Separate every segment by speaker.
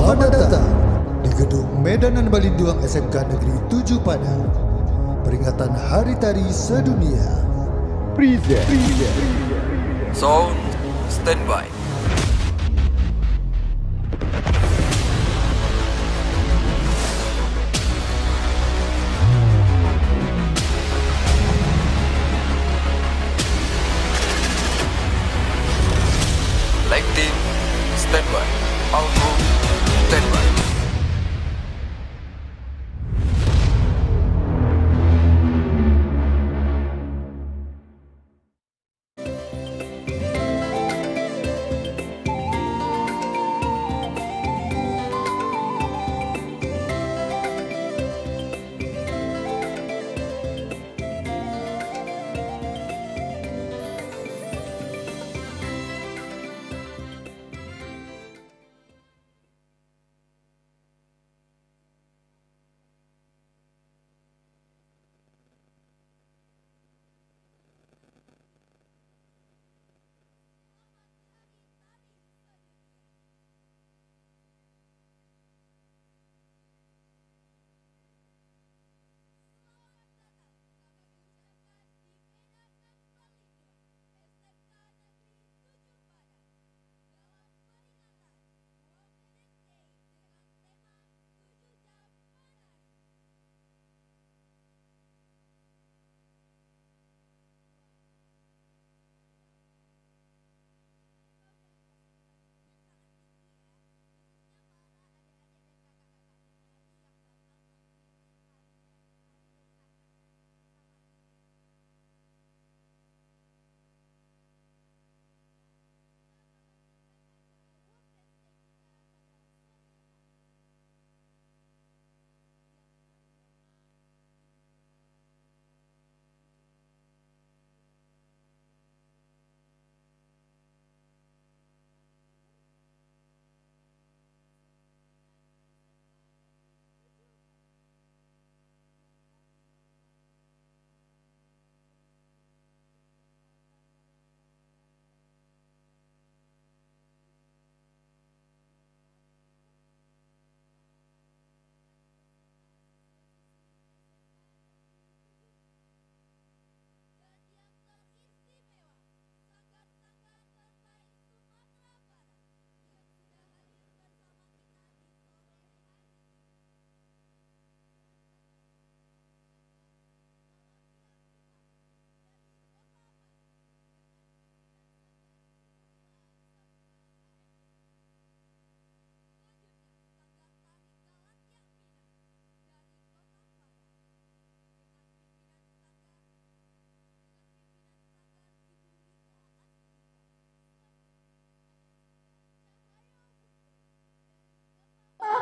Speaker 1: Selamat datang di gedung Medanan Balinduang SMK Negeri 7 Padang. Peringatan Hari Tari Sedunia.
Speaker 2: Sound standby. Lighting standby. Auto standby.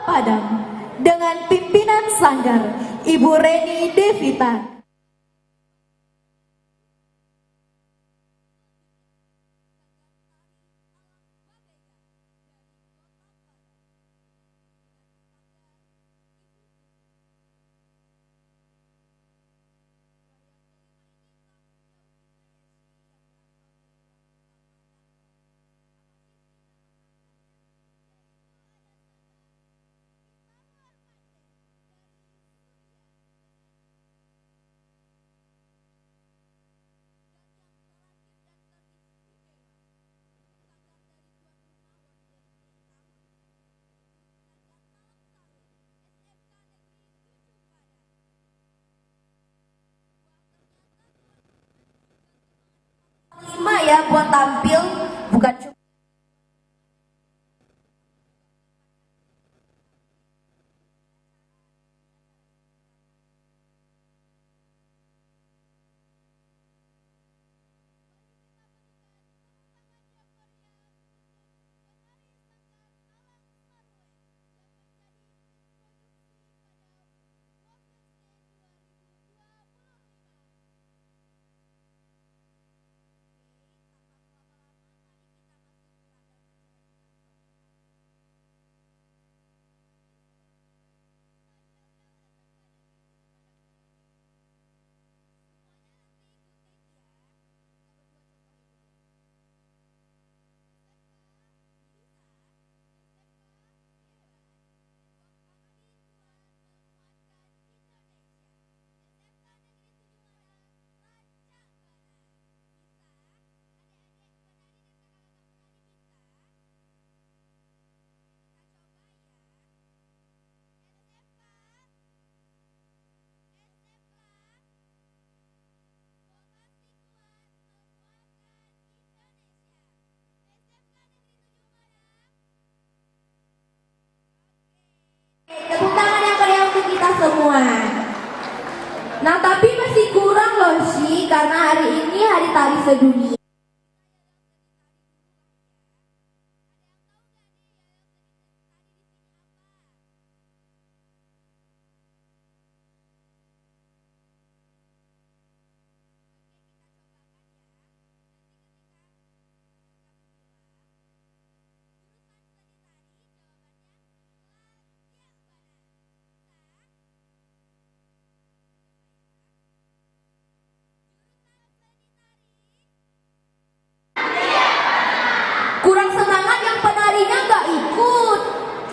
Speaker 3: Padang dengan pimpinan Sanggar Ibu Reni Devita. Ya buat tampil bukan cuma Nah tapi masih kurang loh sih, karena hari ini hari tari sedunia. Kurang semangat yang penarinya nggak ikut.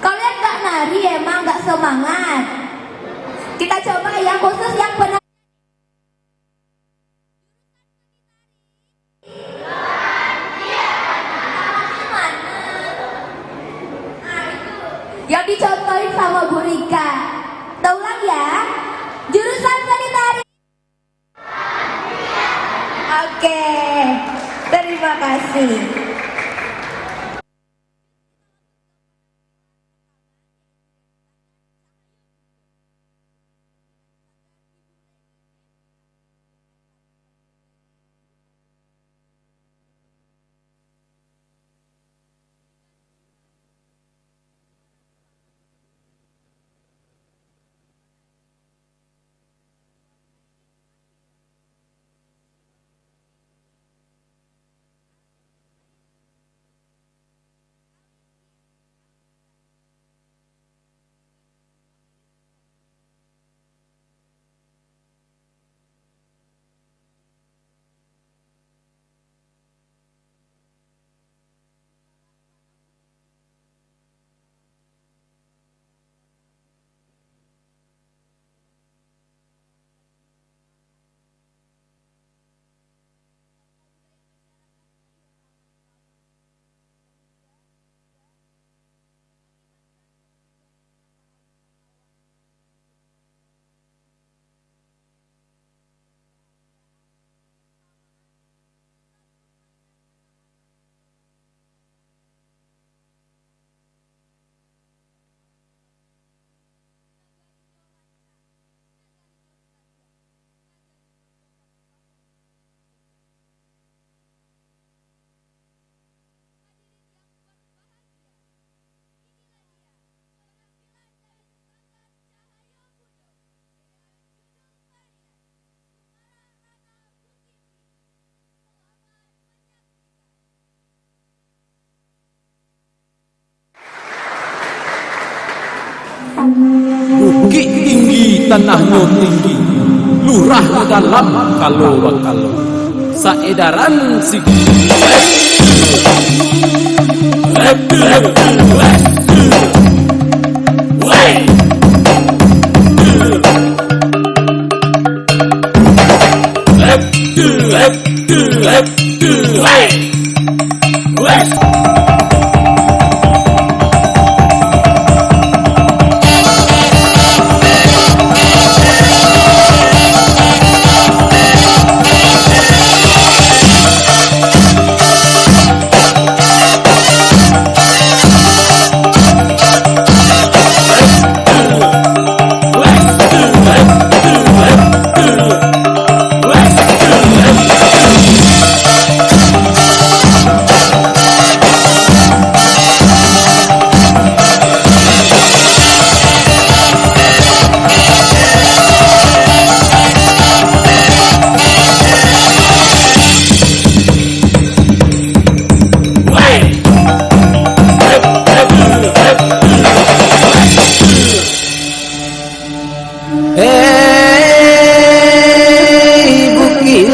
Speaker 3: Kalian nggak nari emang nggak semangat. Kita coba ya, khusus yang penari. Yang dicontohin sama Bu Rika. Kita ulang ya. Jurusan seni tari. Oke, terima kasih.
Speaker 4: Bukit tinggi tanahnya tinggi, lurah dalam kalau saedaran si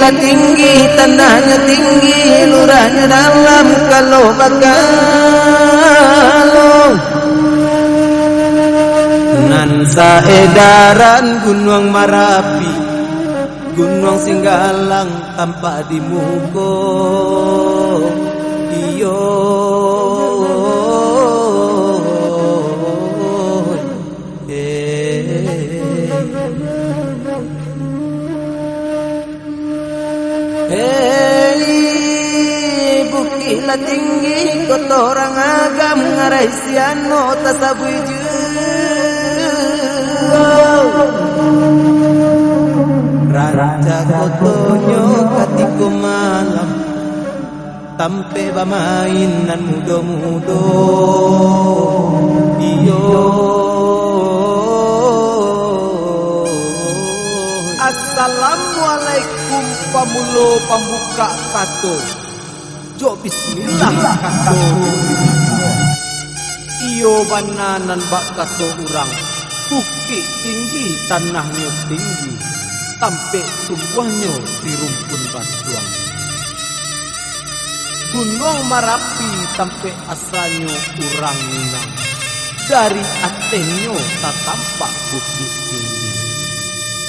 Speaker 5: tinggi, tanahnya tinggi, lurahnya dalam kalau bakalong nan saedaran Gunung Marapi, Gunung Singgalang tanpa dimuko iyo bukila tinggi kotorang agam ngarai siano tasabuju Jagotonyo katiko malam tampe bamainan mudo-mudo iyo. Assalamualaikum pamulo pambuka kato jo bismillah kato iyo bananan bak kato urang bukit tinggi tanahnya tinggi sampai sebuahnya di rumpun batuang Gunung Marapi sampai asalnya urang minang dari atenyo tak tampak bukit tinggi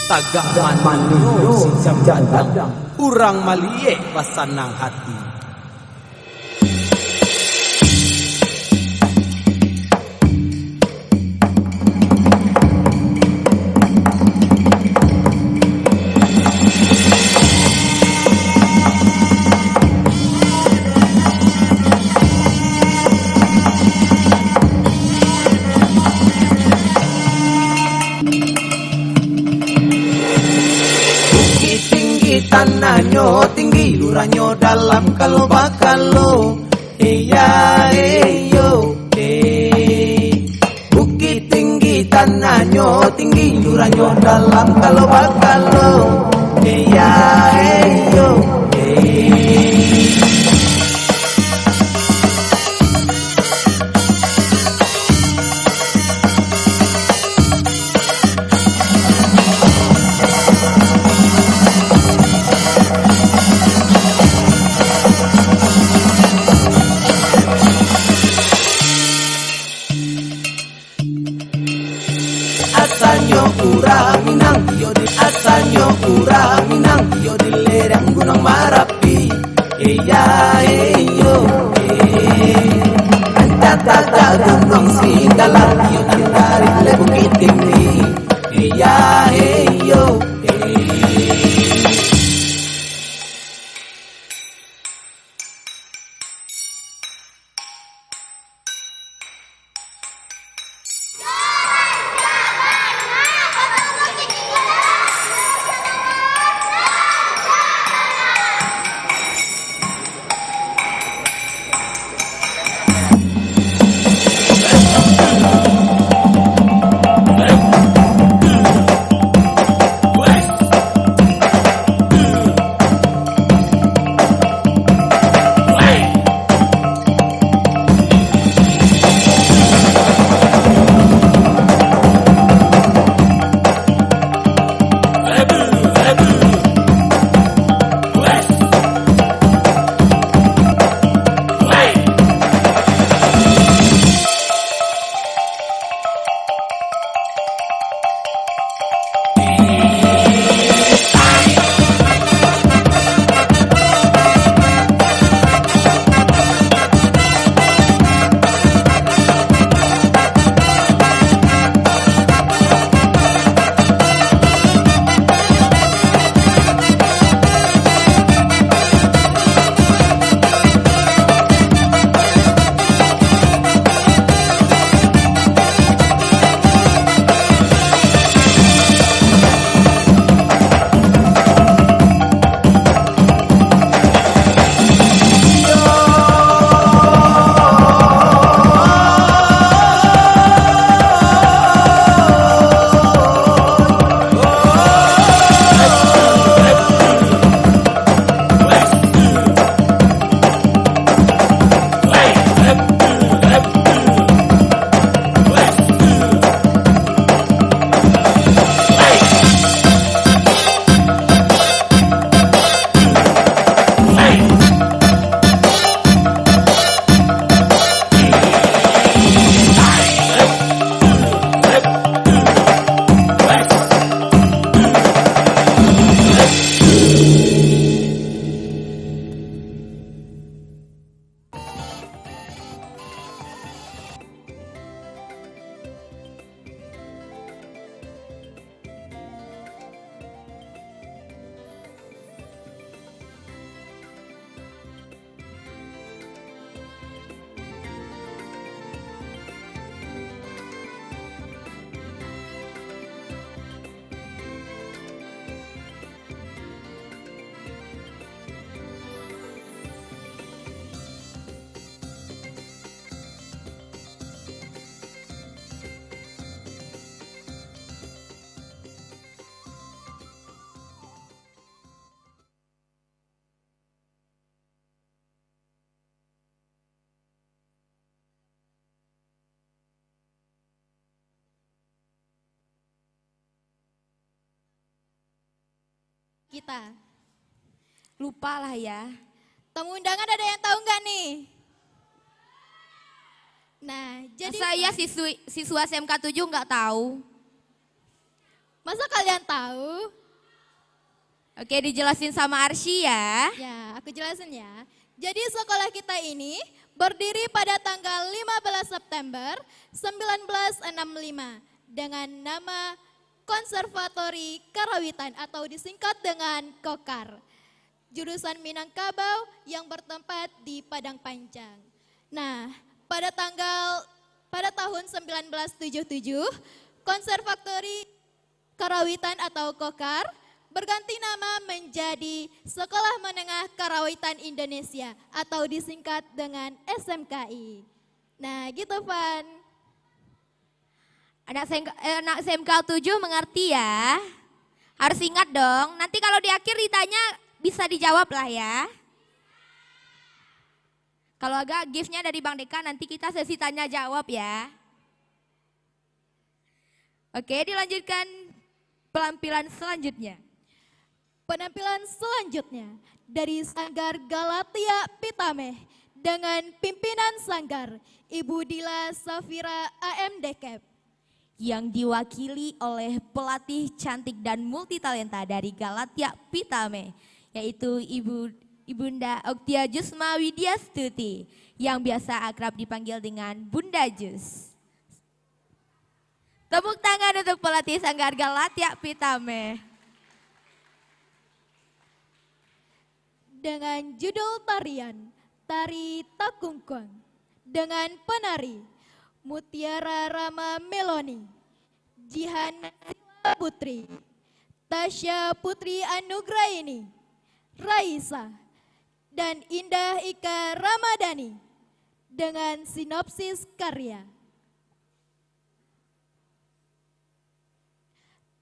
Speaker 5: tagak manyo si jadang urang malie pasanang hati. Tanahnya tinggi, lurahnya dalam kalau bakalo. Iya, yo, bukit tinggi, tanahnya tinggi, lurahnya dalam kalau bakalo. Iya, yo, asalnya urang minang yo di asalnya urang minang yo di lereng Gunung Marapi. Iya yo antara gunung Sindalar yo dari le bukit tinggi. Iya yo
Speaker 6: kita.
Speaker 3: Lupa lah ya.
Speaker 6: Tamu undangan ada yang tahu nggak nih? Nah, jadi
Speaker 3: Saya siswa SMK 7 nggak tahu.
Speaker 6: masa kalian tahu?
Speaker 3: Oke, dijelasin sama Arsy ya.
Speaker 6: Ya, aku jelasin ya. Jadi sekolah kita ini berdiri pada tanggal 15 September 1965 dengan nama Konservatori Karawitan atau disingkat dengan KOKAR. Jurusan Minangkabau yang bertempat di Padang Panjang. Nah, pada tahun 1977, Konservatori Karawitan atau KOKAR berganti nama menjadi Sekolah Menengah Karawitan Indonesia atau disingkat dengan SMKI. Nah, gitu Van.
Speaker 3: Anak SMK 7 mengerti ya. Harus ingat dong, nanti kalau di akhir ditanya bisa dijawab lah ya. Kalau agak gift-nya dari Bang Deka nanti kita sesi tanya jawab ya. Oke, dilanjutkan penampilan selanjutnya.
Speaker 6: Penampilan selanjutnya dari Sanggar Galatia Pitameh dengan pimpinan Sanggar Ibu Dila Safira AMDKEP.
Speaker 3: Yang diwakili oleh pelatih cantik dan multitalenta dari Galatia Pitameh, yaitu Ibunda Oktia Jusma Widyastuti yang biasa akrab dipanggil dengan Bunda Jus. Tepuk tangan untuk pelatih Sanggar Galatia Pitameh.
Speaker 6: Dengan judul tarian Tari Takungkung dengan penari Mutiara Rama Meloni, Jihan Putri, Tasya Putri Anugraini, Raisa, dan Indah Ika Ramadhani dengan sinopsis karya.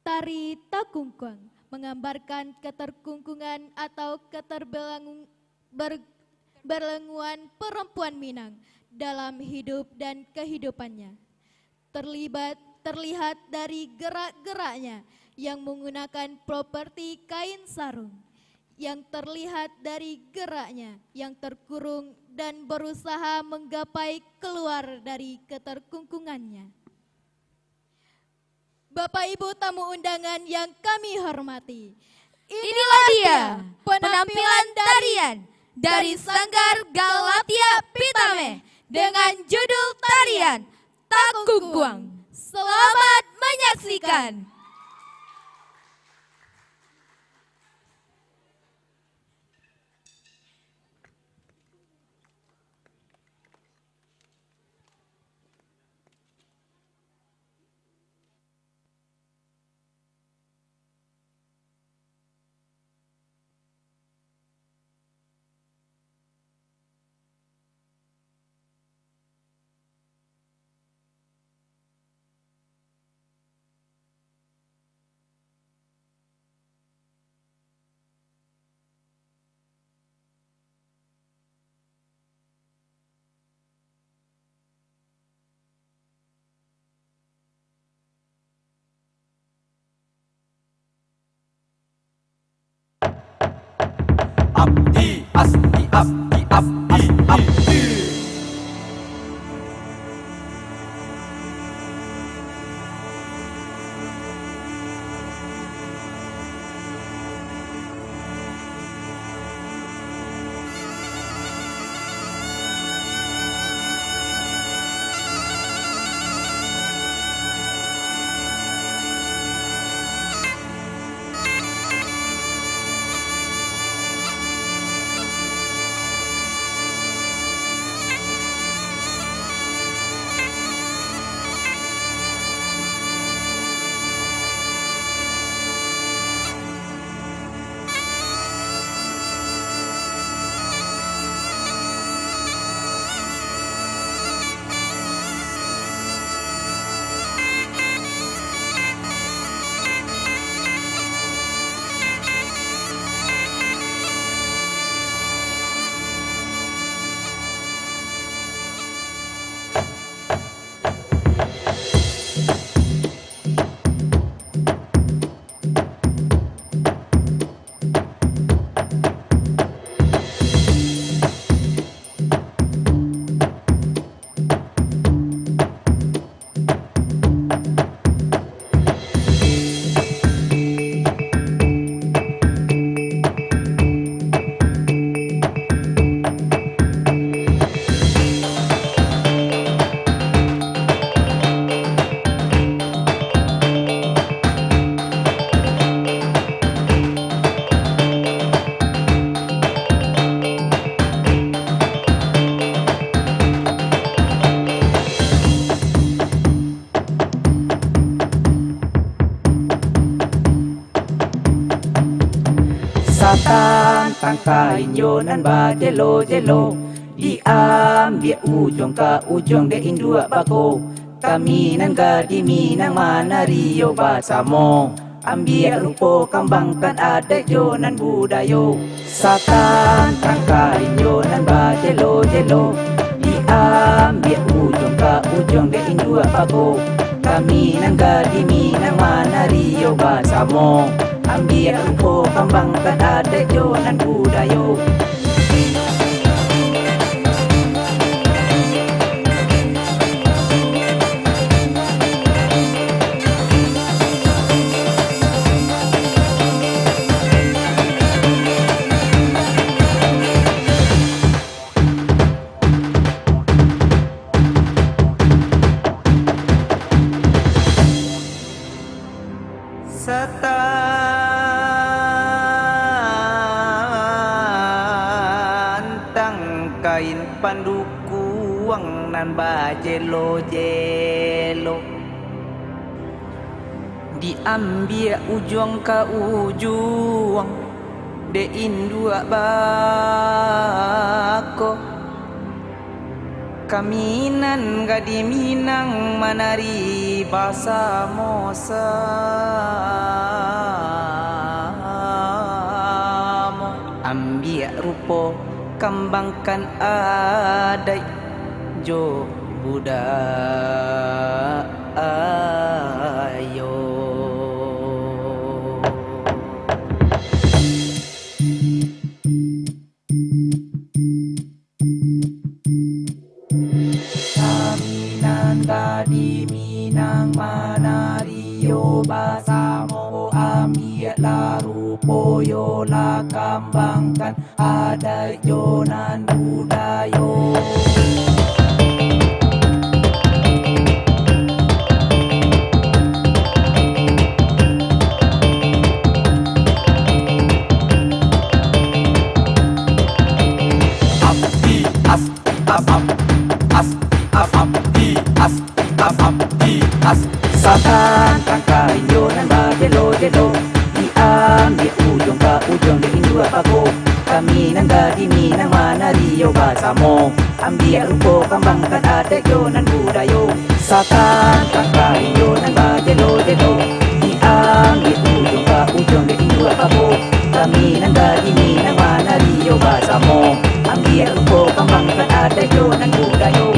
Speaker 6: Tari Takungkung menggambarkan keterkungkungan atau keterbelanguan perempuan Minang dalam hidup dan kehidupannya. Terlihat dari gerak-geraknya yang menggunakan properti kain sarung, yang terlihat dari geraknya yang terkurung dan berusaha menggapai keluar dari keterkungkungannya. Bapak Ibu tamu undangan yang kami hormati,
Speaker 3: Inilah dia penampilan tarian dari Sanggar Galatia Pitameh dengan judul tarian Takungkung. Selamat menyaksikan.
Speaker 2: Abdi Asti Abdi Abdi Abdi. Satan tangkain yonan ba jelo jelo, diambil ujung ke ujung de indua bako. Kami nan gadi minang manario basamo, ambil rupo kembangkan adat jonan budayo. Satan tangkain yonan ba jelo jelo, diambil ujung ke ujung de indua bako. Kami nan gadi minang manario basamo, ambil rupo kembangkan adat jonan budayo. Satan tangkain pandukuang nan ba jelo jelo, diambil ujung ke ujung de indua bako. Kami nan gadi minang manari basa mosamo, ambil rupo kembangkan adai jo budayo. Gadi minang manario basamo, ambil larupo yo la kambangkan adat jonan budayo. Satan tangkain yonan ba jelo jelo, diambil ujung ke ujung de indua bako. Kami nan gadi minang manario basamo, ambil rupo kembangkan adat jonan budayo. Satan tangkain yonan ba jelo jelo, diambil ujung ke ujung de indua bako. Kami nan gadi minang manario basamo, ambil rupo kembangkan adat jonan budayo.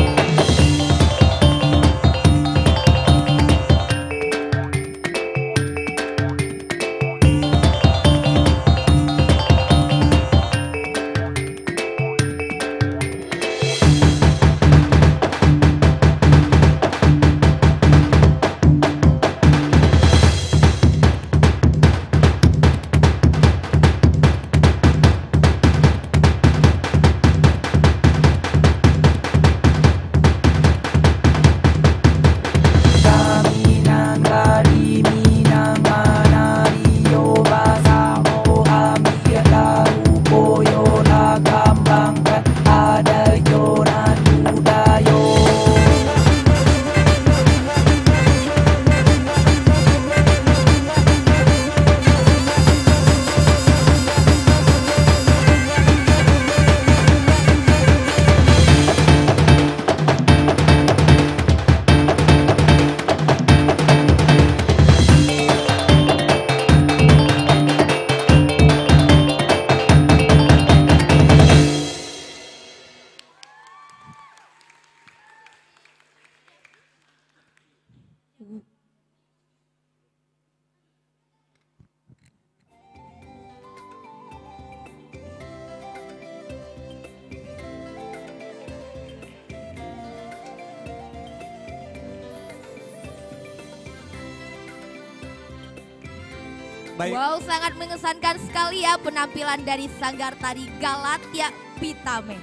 Speaker 5: Baik.
Speaker 3: Wow, sangat mengesankan sekali ya penampilan dari Sanggar Tari Galatia Pitame.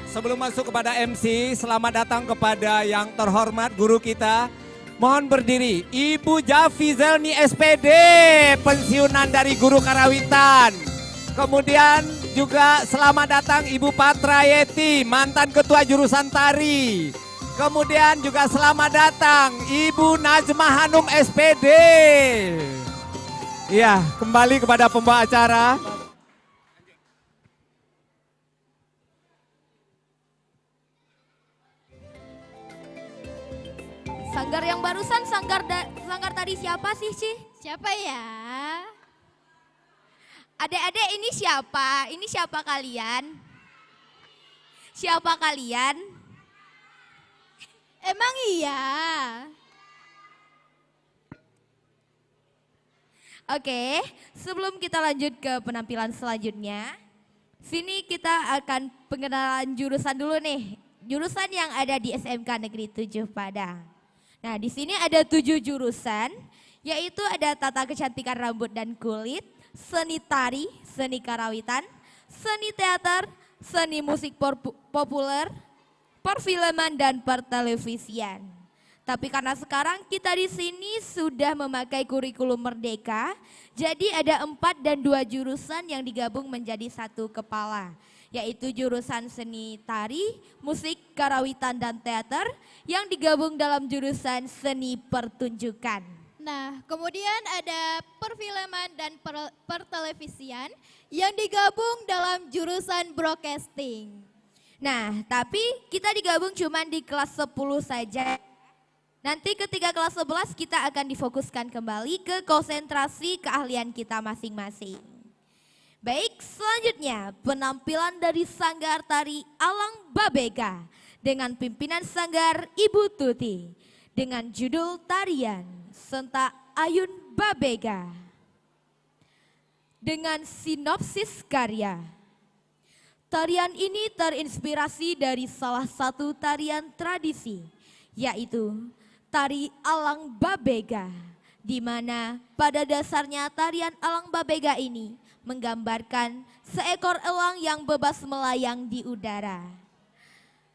Speaker 5: Sebelum masuk kepada MC, selamat datang kepada yang terhormat guru kita. Mohon berdiri, Ibu Javi Zelni SPD, pensiunan dari Guru Karawitan. Kemudian juga selamat datang Ibu Patra Yeti, mantan ketua jurusan tari. Kemudian juga selamat datang Ibu Najma Hanum SPD. Iya, kembali kepada pembawa acara.
Speaker 3: Sanggar yang barusan sanggar tadi siapa sih, Ci?
Speaker 6: Siapa ya?
Speaker 3: Adik-adik ini siapa? Ini siapa kalian? Siapa kalian?
Speaker 6: Emang iya?
Speaker 3: Oke, sebelum kita lanjut ke penampilan selanjutnya, sini kita akan pengenalan jurusan dulu nih. Jurusan yang ada di SMK Negeri 7 Padang. Nah, di sini ada 7 jurusan, yaitu ada tata kecantikan rambut dan kulit, seni tari, seni karawitan, seni teater, seni musik populer, perfilman dan pertelevisian. Tapi karena sekarang kita di sini sudah memakai kurikulum merdeka, jadi ada 4 dan 2 jurusan yang digabung menjadi satu kepala, yaitu jurusan seni tari, musik, karawitan, dan teater yang digabung dalam jurusan seni pertunjukan.
Speaker 6: Nah, kemudian ada perfilman dan pertelevisian yang digabung dalam jurusan broadcasting.
Speaker 3: Nah, tapi kita digabung cuma di kelas 10 saja. Nanti ketika kelas 11 kita akan difokuskan kembali ke konsentrasi keahlian kita masing-masing. Baik, selanjutnya penampilan dari Sanggar Tari Alang Babega dengan pimpinan Sanggar Ibu Tuti dengan judul tarian Sentak Ayun Babega. Dengan sinopsis karya. Tarian ini terinspirasi dari salah satu tarian tradisi, yaitu Tari Alang Babega, di mana pada dasarnya tarian Alang Babega ini menggambarkan seekor elang yang bebas melayang di udara.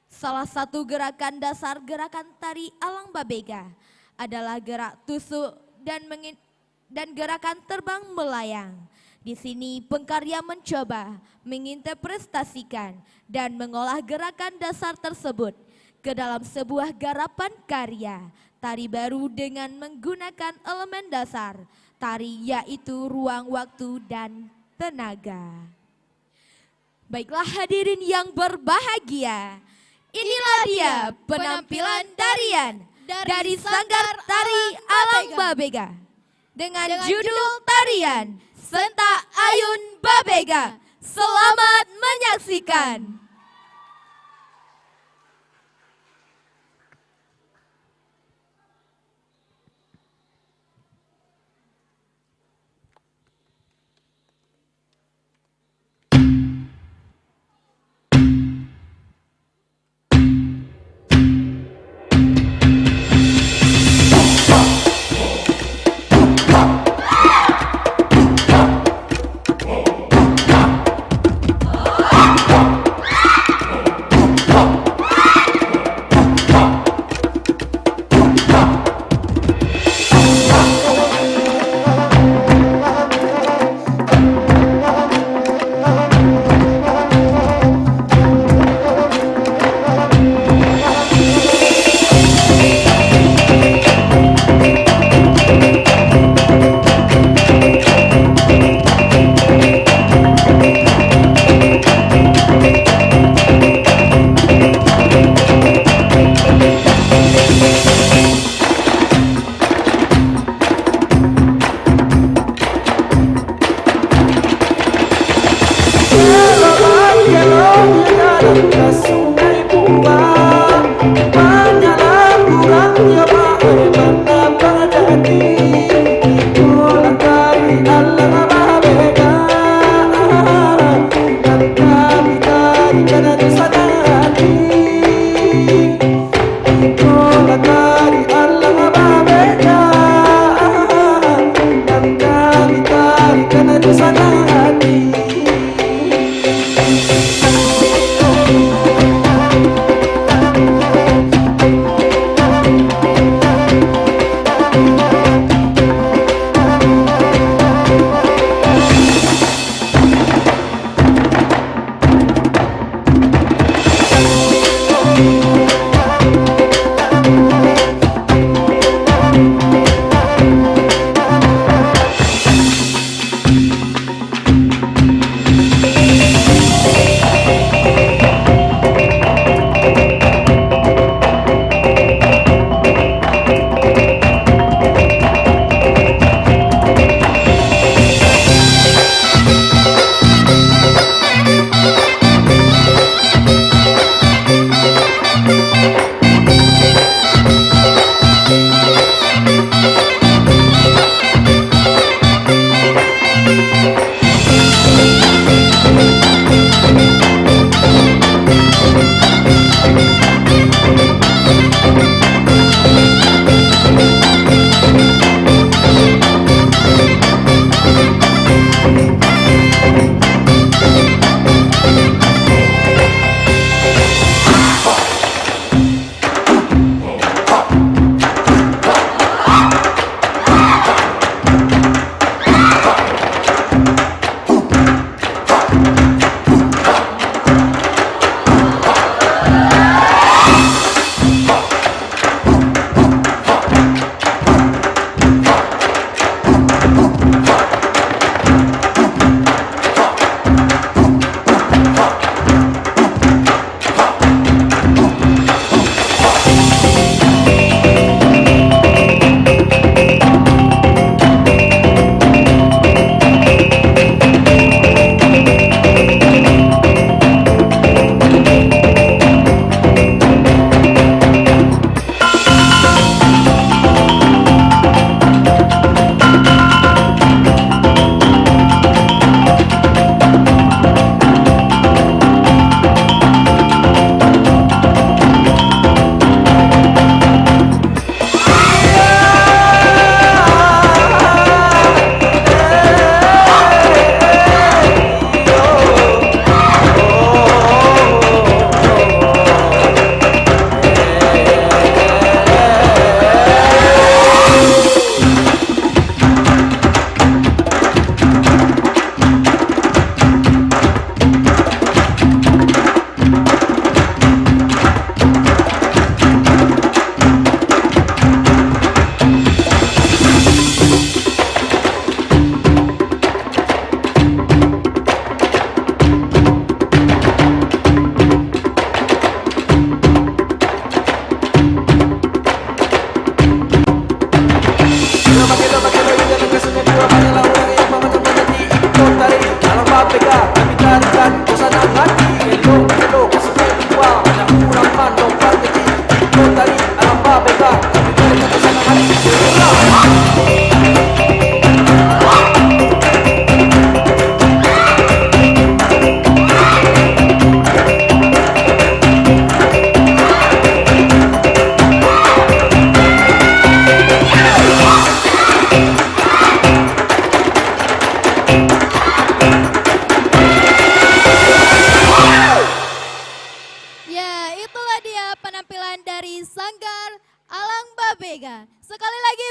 Speaker 3: Salah satu gerakan dasar gerakan tari Alang Babega adalah gerak tusuk dan gerakan terbang melayang. Di sini pengkarya mencoba menginterpretasikan dan mengolah gerakan dasar tersebut ke dalam sebuah garapan karya tari baru dengan menggunakan elemen dasar tari, yaitu ruang, waktu, dan tenaga. Baiklah hadirin yang berbahagia, inilah dia penampilan tarian dari Sanggar Tari Alang Babega dengan judul tarian Sentak Ayun Babega. Selamat menyaksikan.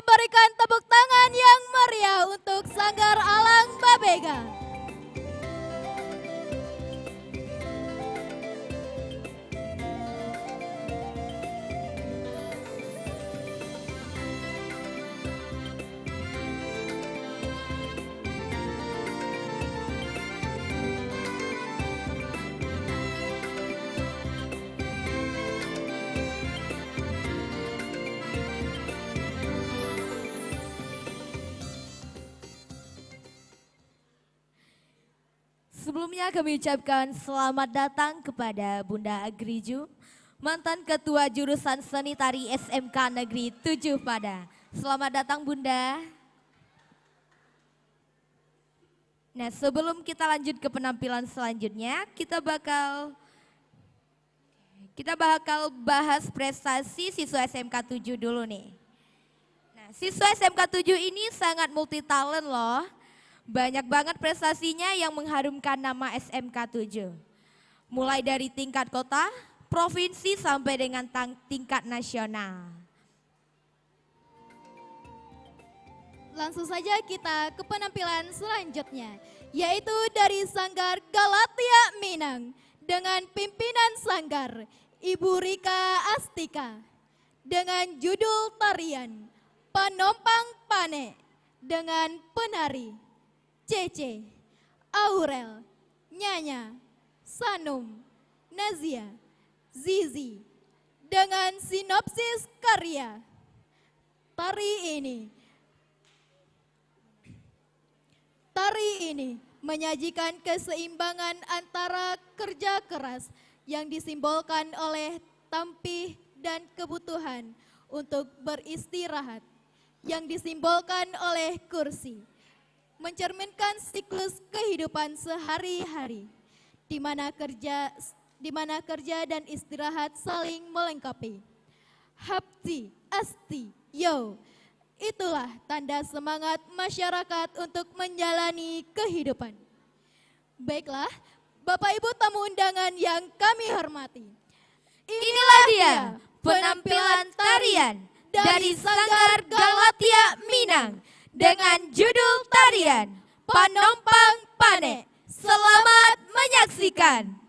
Speaker 6: berikan tepuk tangan yang meriah untuk Sanggar Alang Babega.
Speaker 3: Sebelumnya kami ucapkan selamat datang kepada Bunda Agriju, mantan Ketua Jurusan Seni Tari SMK Negeri 7 Pada. Selamat datang Bunda. Nah, sebelum kita lanjut ke penampilan selanjutnya, kita bakal bahas prestasi siswa SMK 7 dulu nih. Nah, siswa SMK 7 ini sangat multi talent loh. Banyak banget prestasinya yang mengharumkan nama SMK 7. Mulai dari tingkat kota, provinsi sampai dengan tingkat nasional.
Speaker 6: Langsung saja kita ke penampilan selanjutnya, yaitu dari Sanggar Galatia Minang dengan pimpinan Sanggar Ibu Rika Astika dengan judul tarian Panompang Pane dengan penari Cece, Aurel, Nyanya, Sanum, Nazia, Zizi dengan sinopsis karya. Tari ini menyajikan keseimbangan antara kerja keras yang disimbolkan oleh tampih dan kebutuhan untuk beristirahat yang disimbolkan oleh kursi. Mencerminkan siklus kehidupan sehari-hari di mana kerja dan istirahat saling melengkapi. Hapti, asti, yo. Itulah tanda semangat masyarakat untuk menjalani kehidupan. Baiklah, Bapak Ibu tamu undangan yang kami hormati.
Speaker 3: Inilah dia penampilan tarian dari Sanggar Galatia Minang dengan judul tarian Panompang Pane. Selamat menyaksikan.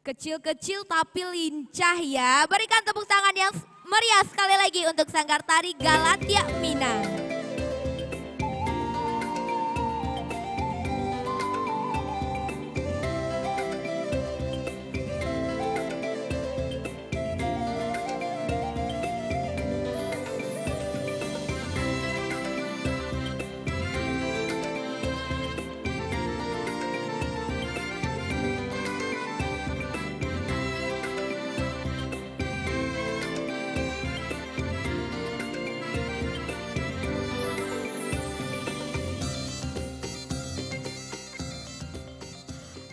Speaker 3: Kecil-kecil tapi lincah ya. Berikan tepuk tangan yang meriah sekali lagi untuk Sanggar Tari Galatia Minang.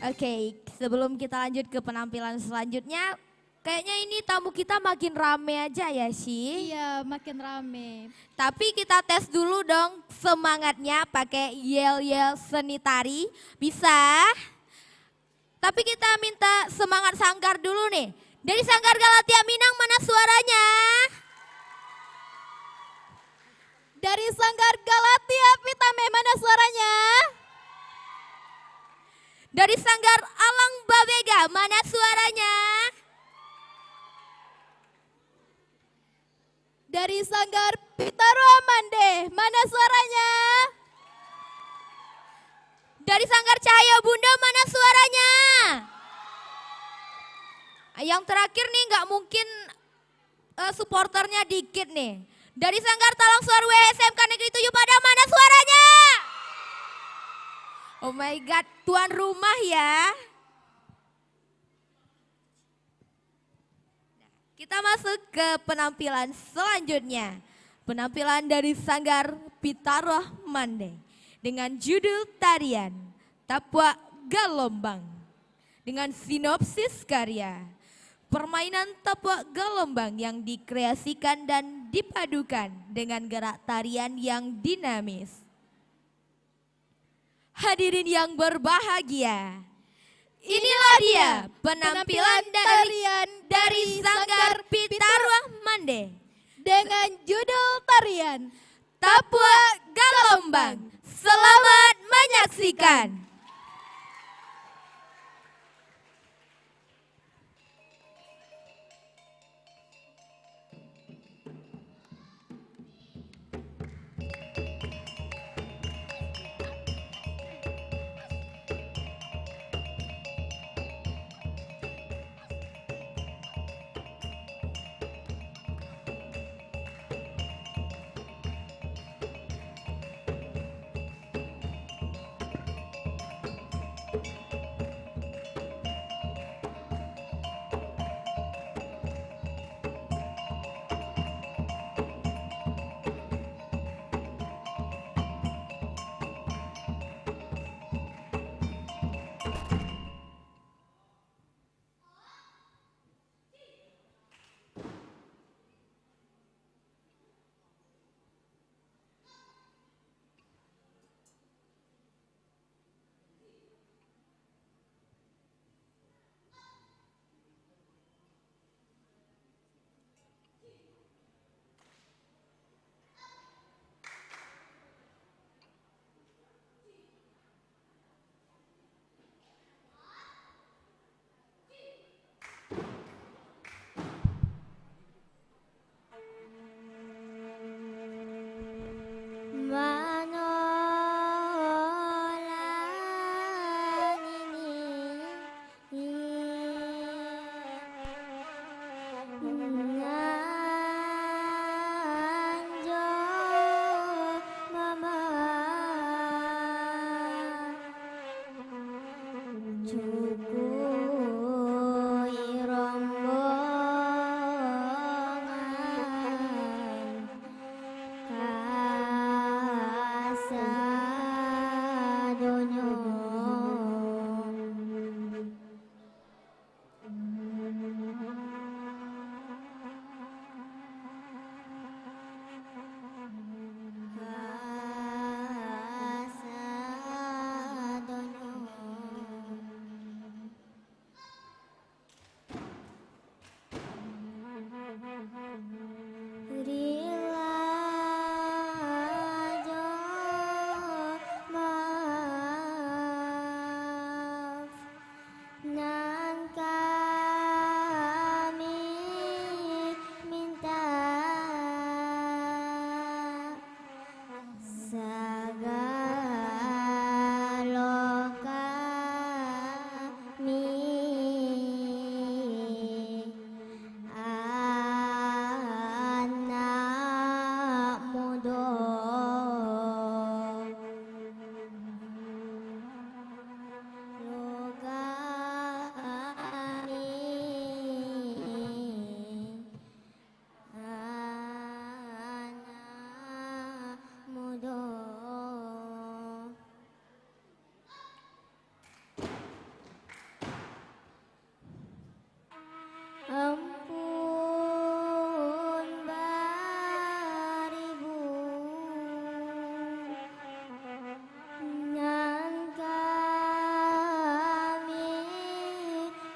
Speaker 3: Oke, sebelum kita lanjut ke penampilan selanjutnya, kayaknya ini tamu kita makin rame aja ya sih.
Speaker 6: Iya, makin rame.
Speaker 3: Tapi kita tes dulu dong semangatnya pakai yel-yel seni tari. Bisa? Tapi kita minta semangat sanggar dulu nih. Dari Sanggar Galatia Minang mana suaranya?
Speaker 6: Dari Sanggar Galatia Pitame mana suaranya?
Speaker 3: Dari Sanggar Alang Babega mana suaranya?
Speaker 6: Dari Sanggar Pitaro Mande mana suaranya?
Speaker 3: Dari Sanggar Cahaya Bunda mana suaranya? Yang terakhir nih nggak mungkin supporternya dikit nih. Dari Sanggar Talang Suarwe SMK Negeri 7 Padang mana suaranya? Oh my God, tuan rumah ya. Kita masuk ke penampilan selanjutnya. Penampilan dari Sanggar Pitaroh Mande dengan judul tarian Tapua Galombang. Dengan sinopsis karya permainan tapua galombang yang dikreasikan dan dipadukan dengan gerak tarian yang dinamis. Hadirin yang berbahagia, inilah dia penampilan dari Sanggar Pitaroh Mande
Speaker 6: Dengan judul tarian
Speaker 3: Tapua Galombang. Selamat menyaksikan.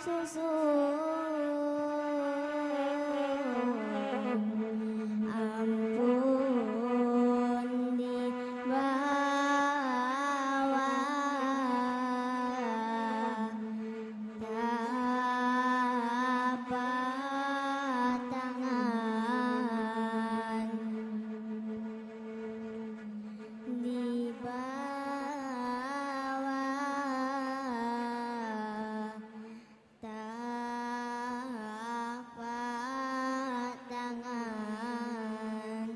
Speaker 7: susu ampun dibawa tapak tangan dibawa tapak tangan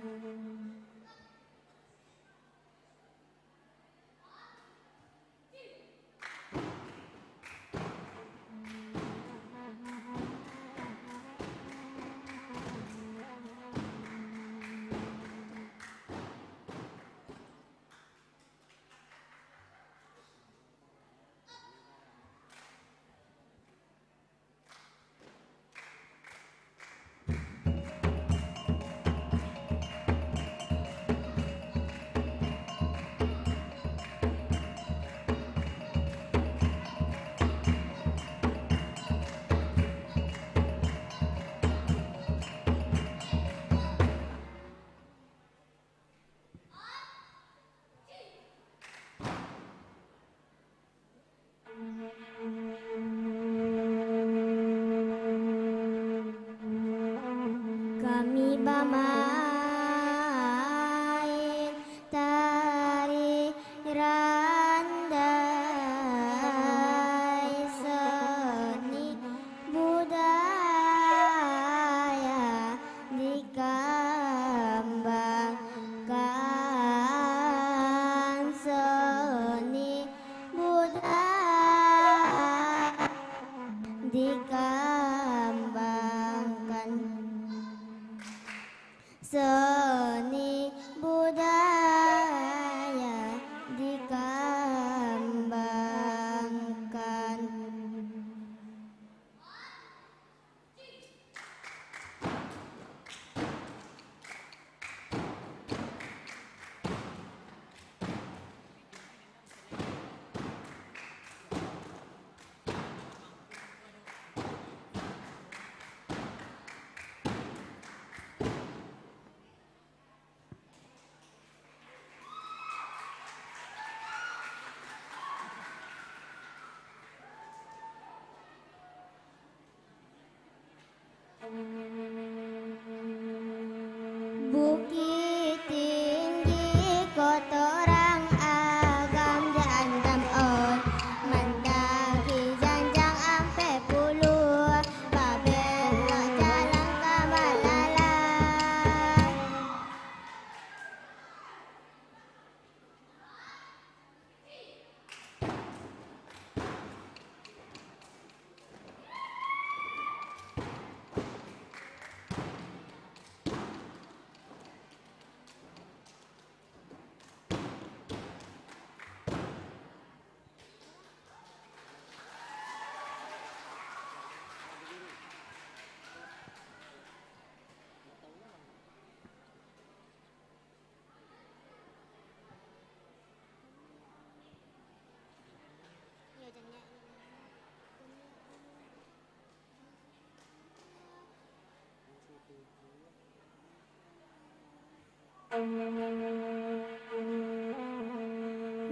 Speaker 7: kami bermain tari randai seni budaya dikembangkan seni budaya dikembangkan seni budaya dikembangkan Bukit tinggi kotoran agam jantam on mendaki janjang ampe puluh babel jalan kamalala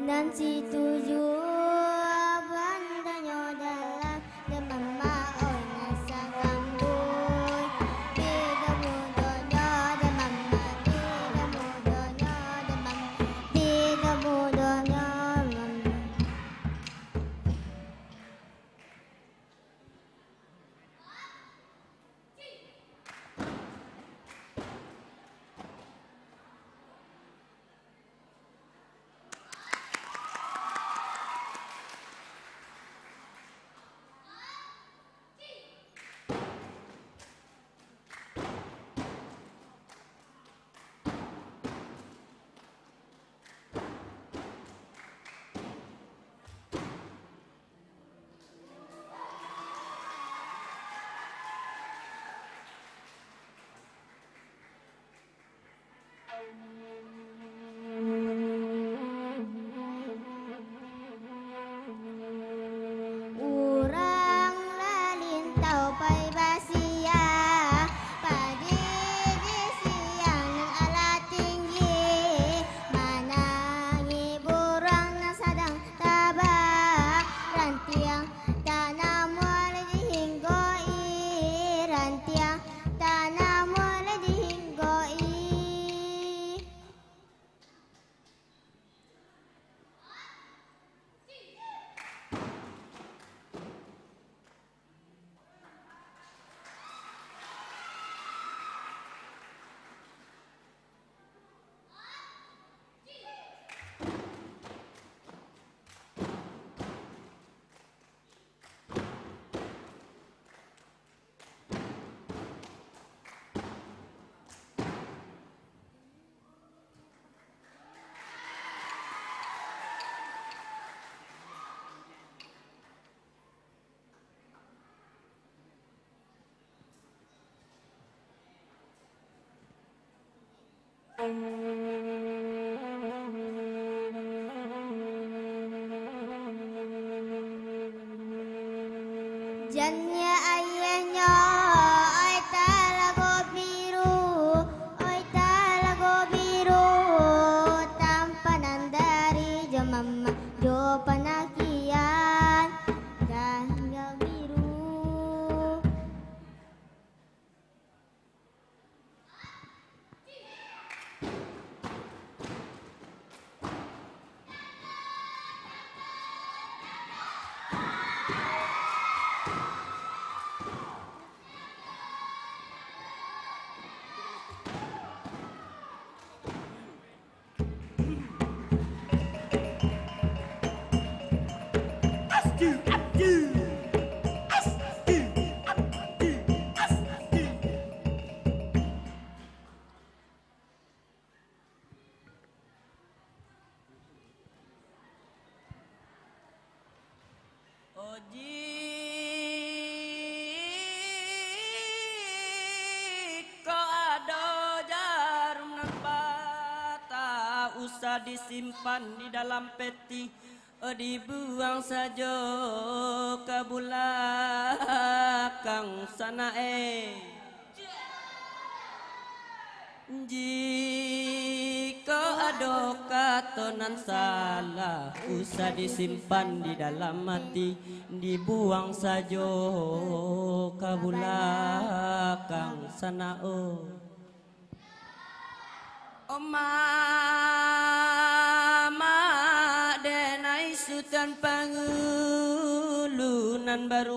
Speaker 7: Nanti tujuh bandanya dalam demam maon nasa kambun tiga mudonya demam tiga mudonya demam tiga mudonya Jannya ayahnya oi talago biru, oi talago biru, tampanan dari jo mama jo panakian gahingga biru.
Speaker 2: Jika ada jarum nan bata usah disimpan di dalam peti, dibuang saja ke belakang sana. Jika ada kata nan salah usah disimpan di dalam hati, dibuang saja ke belakang sana. Oh mama denai sultan pangulunan baru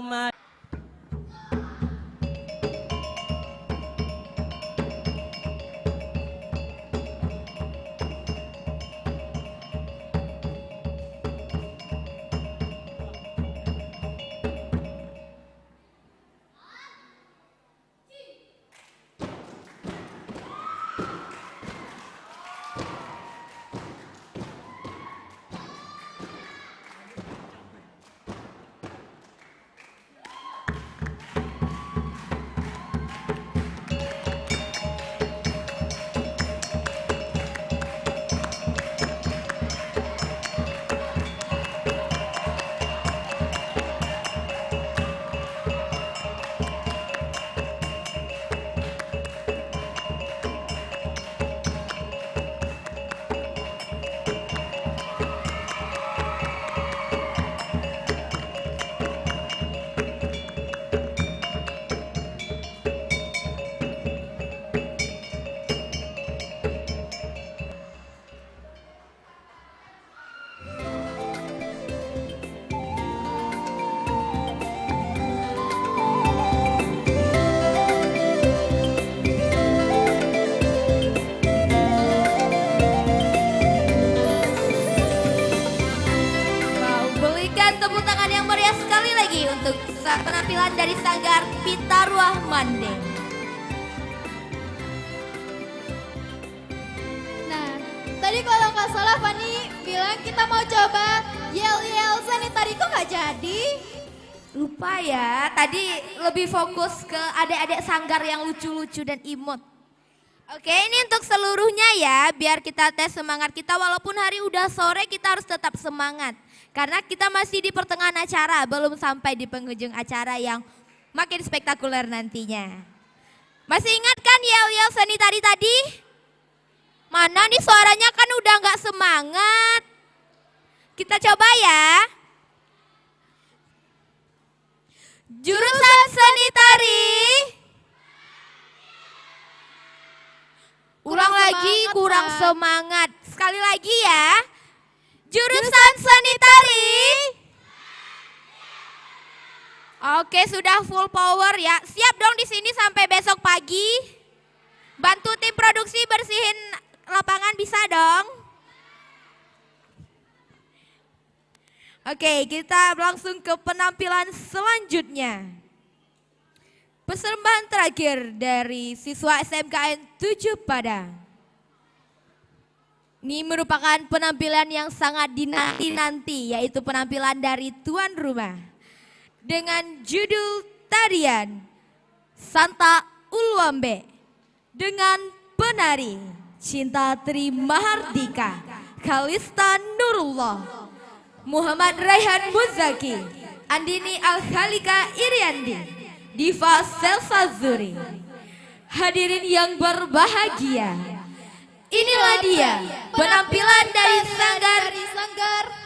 Speaker 3: untuk penampilan dari Sanggar Pitarwah Mandeng.
Speaker 6: Nah, tadi kalau nggak salah Fani bilang kita mau coba yel-yel sanitari, kok nggak jadi?
Speaker 3: Lupa ya, tadi lebih fokus ke adik-adik Sanggar yang lucu-lucu dan imut. Oke, ini untuk seluruhnya ya, biar kita tes semangat kita walaupun hari udah sore kita harus tetap semangat. Karena kita masih di pertengahan acara, belum sampai di penghujung acara yang makin spektakuler nantinya. Masih ingat kan yel-yel sanitari tadi? Mana nih suaranya kan udah gak semangat. Kita coba ya. Jurusan sanitari. Ulang lagi, kurang semangat. Sekali lagi ya. Jurusan sanitari. Oke, sudah full power ya. Siap dong di sini sampai besok pagi. Bantu tim produksi bersihin lapangan bisa dong. Oke, kita langsung ke penampilan selanjutnya. Persembahan terakhir dari siswa SMKN 7 Padang. Ini merupakan penampilan yang sangat dinanti-nanti, yaitu penampilan dari tuan rumah. Dengan judul tarian Santa Uluambe dengan penari Cinta Tri Mahardika, Kalista Nurullah, Muhammad Raihan Muzaki, Andini Al-Khalika Iriandi, Diva Selsa Zuri. Hadirin yang berbahagia, inilah dia penampilan dari Sanggar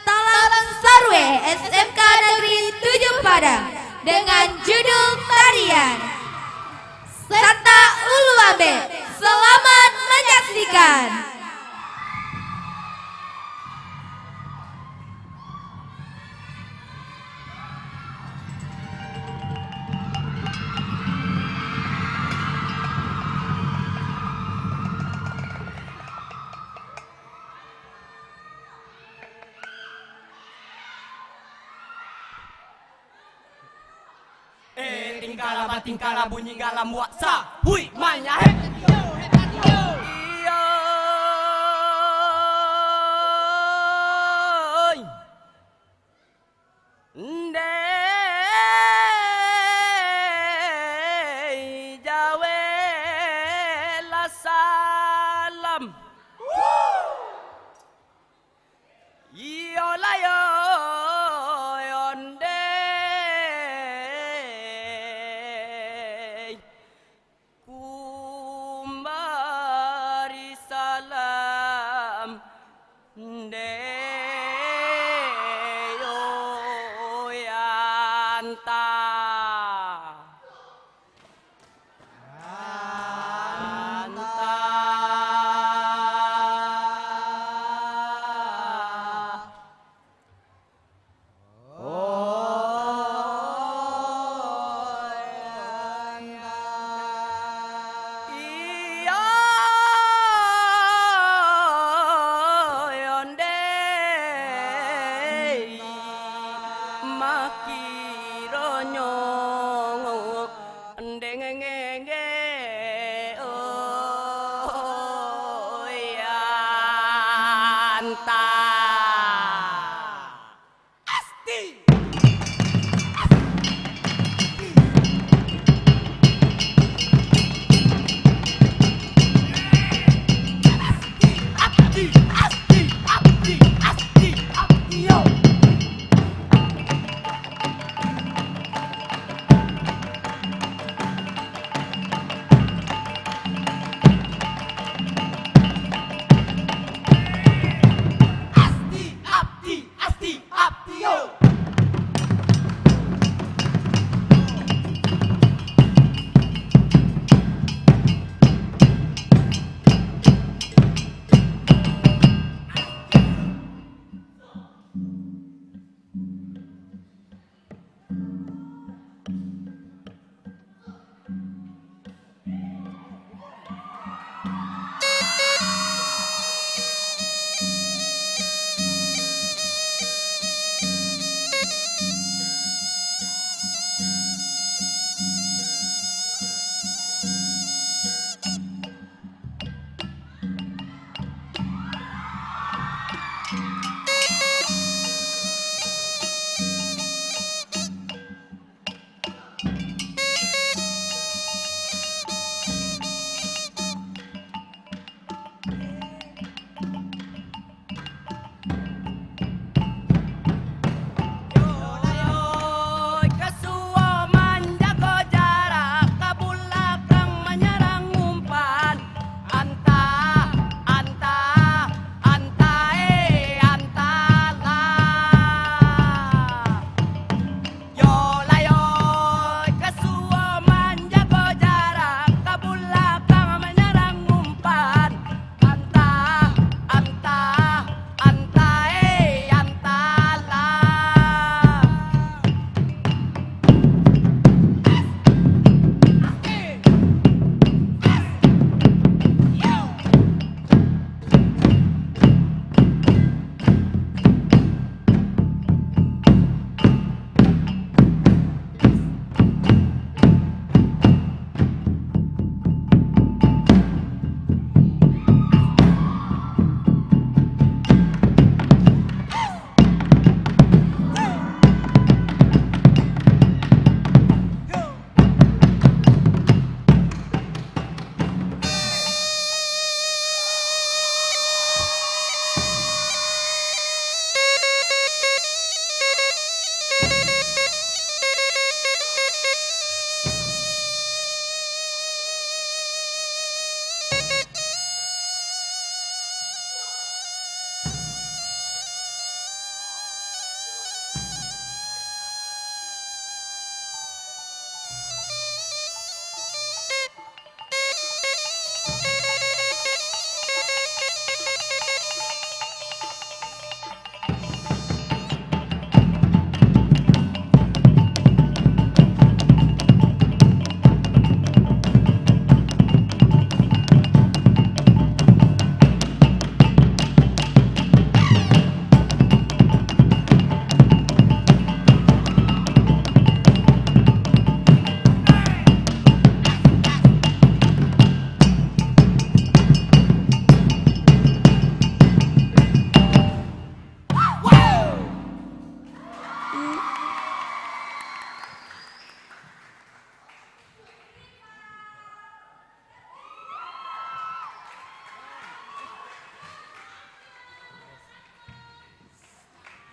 Speaker 3: Talang Sarwe SMK Negeri 7 Padang dengan judul tarian Santa Uluabe. Selamat menyaksikan.
Speaker 2: Tingkala batingkala bunyi galam waksa hui manya he Ndey jawe la salam yo la yo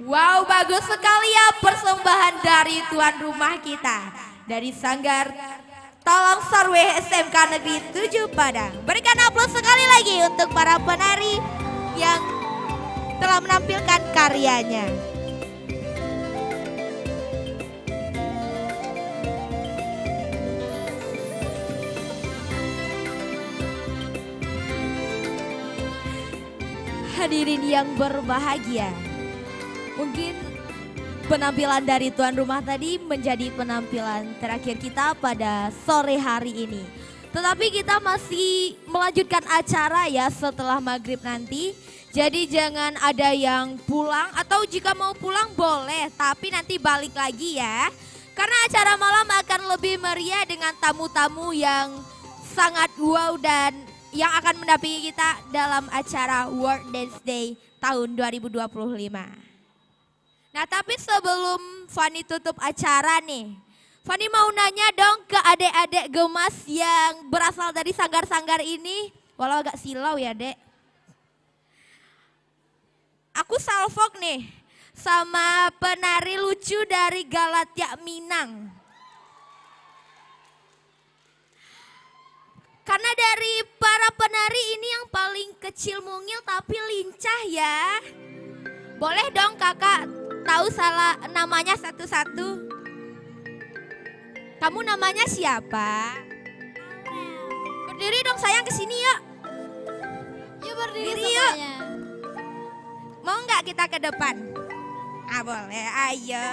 Speaker 3: Wow, bagus sekali ya persembahan dari tuan rumah kita. Dari Sanggar Talang Sarwe SMK Negeri 7 Padang. Berikan aplaus sekali lagi untuk para penari yang telah menampilkan karyanya. Hadirin yang berbahagia, mungkin penampilan dari tuan rumah tadi menjadi penampilan terakhir kita pada sore hari ini. Tetapi kita masih melanjutkan acara ya setelah maghrib nanti. Jadi jangan ada yang pulang, atau jika mau pulang boleh, tapi nanti balik lagi ya. Karena acara malam akan lebih meriah dengan tamu-tamu yang sangat wow dan yang akan mendampingi kita dalam acara World Dance Day tahun 2025. Nah, tapi sebelum Fani tutup acara nih, Fani mau nanya dong ke adik-adik gemas yang berasal dari sanggar-sanggar ini. Walau agak silau ya, Dek. Aku salfok nih sama penari lucu dari Galatia Minang. Karena dari para penari ini yang paling kecil mungil tapi lincah ya. Boleh dong kakak tahu salah namanya satu-satu? Kamu namanya siapa? Berdiri dong sayang, kesini yuk.
Speaker 6: Yuk berdiri
Speaker 3: Yuk.
Speaker 6: semuanya.
Speaker 3: Mau nggak kita ke depan? Ah boleh, ayo.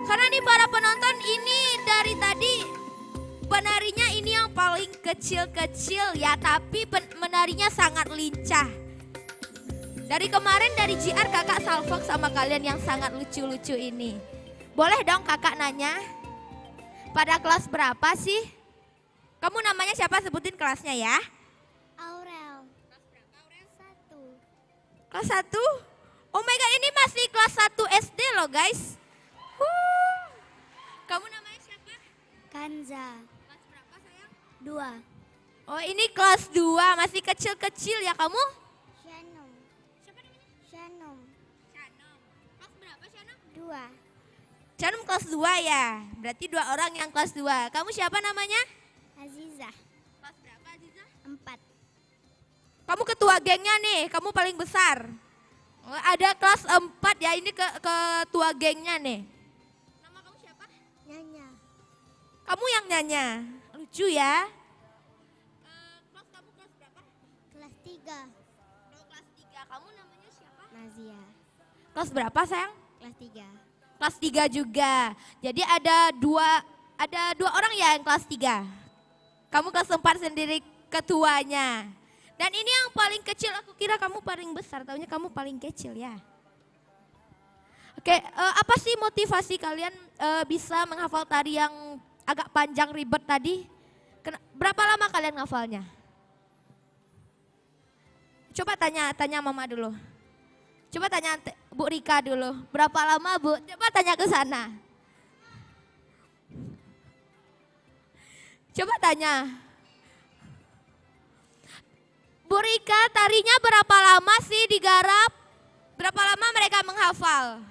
Speaker 3: Karena nih para penonton ini dari tadi penarinya ini yang paling kecil-kecil ya, tapi menarinya sangat lincah. Dari kemarin dari JR kakak salfok sama kalian yang sangat lucu-lucu ini. Boleh dong kakak nanya, pada kelas berapa sih? Kamu namanya siapa? Sebutin kelasnya ya.
Speaker 7: Aurel. Kelas berapa Aurel? 1.
Speaker 3: Kelas 1? Oh my god, ini masih kelas 1 SD loh guys. Kamu namanya siapa?
Speaker 7: Kanza.
Speaker 3: Kelas berapa sayang?
Speaker 7: 2.
Speaker 3: Oh ini kelas 2, masih kecil-kecil ya kamu?
Speaker 7: Shanum.
Speaker 3: Siapa namanya?
Speaker 7: Shanum.
Speaker 3: Shanum. Kelas berapa Shanum?
Speaker 7: 2.
Speaker 3: Shanum kelas 2 ya, berarti 2 orang yang kelas 2. Kamu siapa namanya?
Speaker 7: Azizah.
Speaker 3: Kelas berapa Aziza?
Speaker 7: 4.
Speaker 3: Kamu ketua gengnya nih, kamu paling besar. Oh, ada kelas 4 ya, ini ketua gengnya nih. Nama kamu siapa?
Speaker 7: Nyanya.
Speaker 3: Kamu yang nyanya, lucu ya. Kelas kamu kelas berapa?
Speaker 7: Kelas 3.
Speaker 3: Oh, kelas 3, kamu namanya siapa?
Speaker 7: Nazia.
Speaker 3: Kelas berapa sayang?
Speaker 7: Kelas 3.
Speaker 3: Kelas 3 juga. Jadi ada dua orang ya yang kelas 3. Kamu kelas 4 sendiri ketuanya. Dan ini yang paling kecil, aku kira kamu paling besar, taunya kamu paling kecil ya. Oke, apa sih motivasi kalian bisa menghafal tari yang agak panjang ribet tadi? Berapa lama kalian ngafalnya? Coba tanya Mama dulu. Coba tanya Bu Rika dulu. Berapa lama Bu? Coba tanya ke sana. Coba tanya. Bu Rika, tarinya berapa lama sih digarap? Berapa lama mereka menghafal?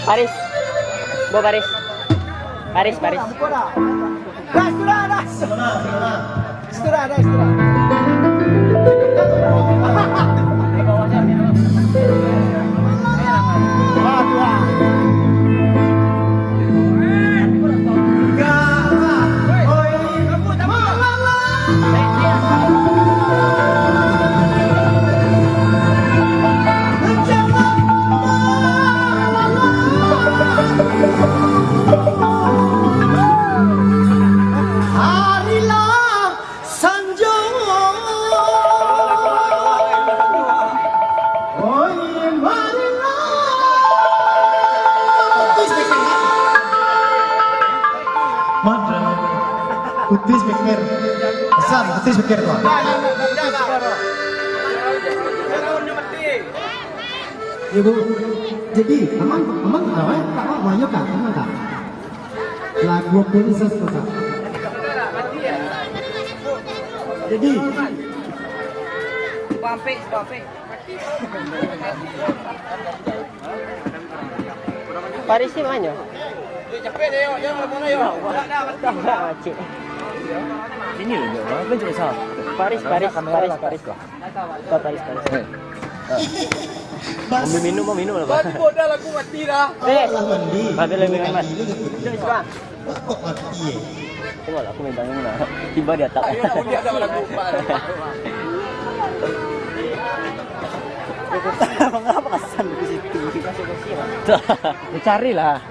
Speaker 2: Paris. Bo Paris. Paris, Paris.
Speaker 1: Kutis mikir, besar kutis mikir tuh. Ya bu, jadi emang kakak mau kak, emang kak. Lagu polisis tuh kak. Jadi.
Speaker 2: Paris sih mana? Ini loh, kan cuma salah. Paris. Mau minum lah, Pak.
Speaker 1: Modal aku mati dah.
Speaker 2: Mati lebih hemat. Coba.
Speaker 1: Kok mati ya?
Speaker 2: Tengok lah, aku minta yang mana. Tiba di atas.
Speaker 1: Dia ada lagu.
Speaker 2: Mengapa kesan di situ? Dicari lah.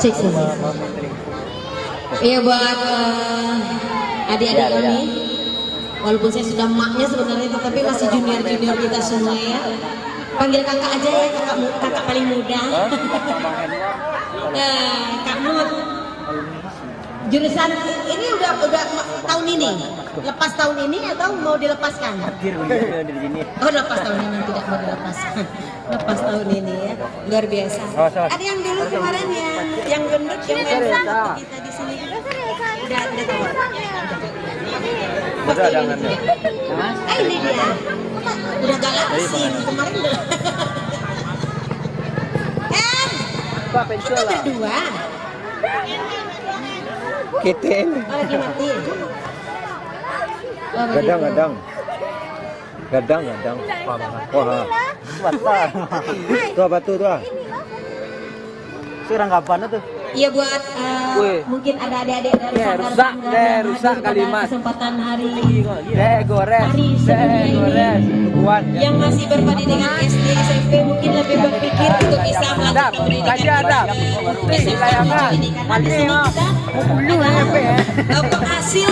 Speaker 3: Cek sini. Iya buat adik-adik kami. Walaupun saya sudah maknya sebenarnya, tetapi masih junior kita semua ya. Panggil kakak aja ya, kakak paling muda. Kak Mut. Jurusan ini udah tahun ini, lepas tahun ini atau mau dilepaskan? Oh lepas tahun ini, tidak mau dilepaskan. Lepas tahun ini ya, luar biasa. Ada yang dulu kemarin ya, yang gendut yang main kita di sini. Udah tahu. Ini dia, udah galak sih kemarin udah. Kita berdua.
Speaker 2: Keten.
Speaker 3: Lagi mati.
Speaker 5: Gadang. Wah. Tuh batu tuh.
Speaker 2: Sekarang kapan tuh?
Speaker 3: Iya buat mungkin ada adik-adik dari
Speaker 5: rusak kalimat.
Speaker 3: Kesempatan hari
Speaker 5: Gores.
Speaker 3: yang masih berpendidikan SD SMP mungkin lebih berpikir untuk bisa melanjutkan pendidikan bisa melanjutkan ini karena di sini kita penghasil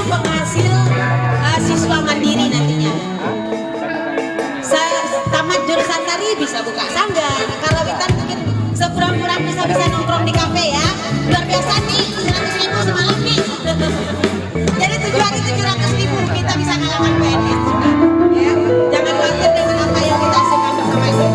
Speaker 3: siswa mandiri nantinya. Saya tamat jurusan tari bisa buka sanggar, karawitan mungkin sekurang-kurang bisa nongkrong di kafe ya. Luar biasa nih, 100.000 semalam nih. Jadi 7.700.000 kita bisa ngalahkan PNS juga. Ya, jangan khawatir dengan apa yang kita hasilkan bersama itu.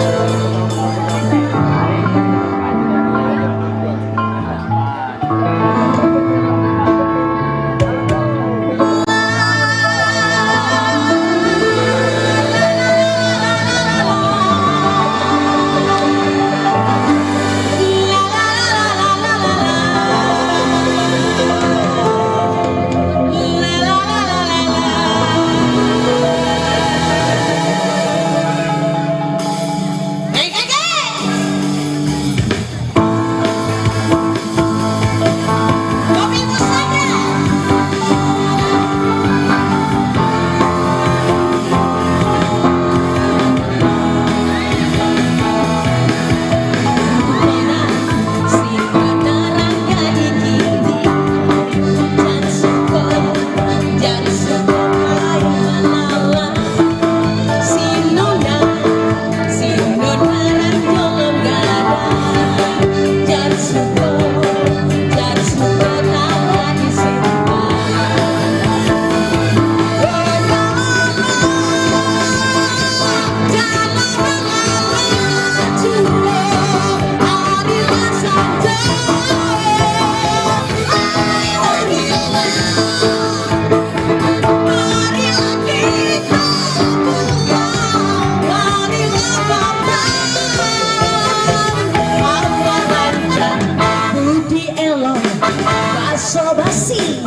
Speaker 8: basa-basi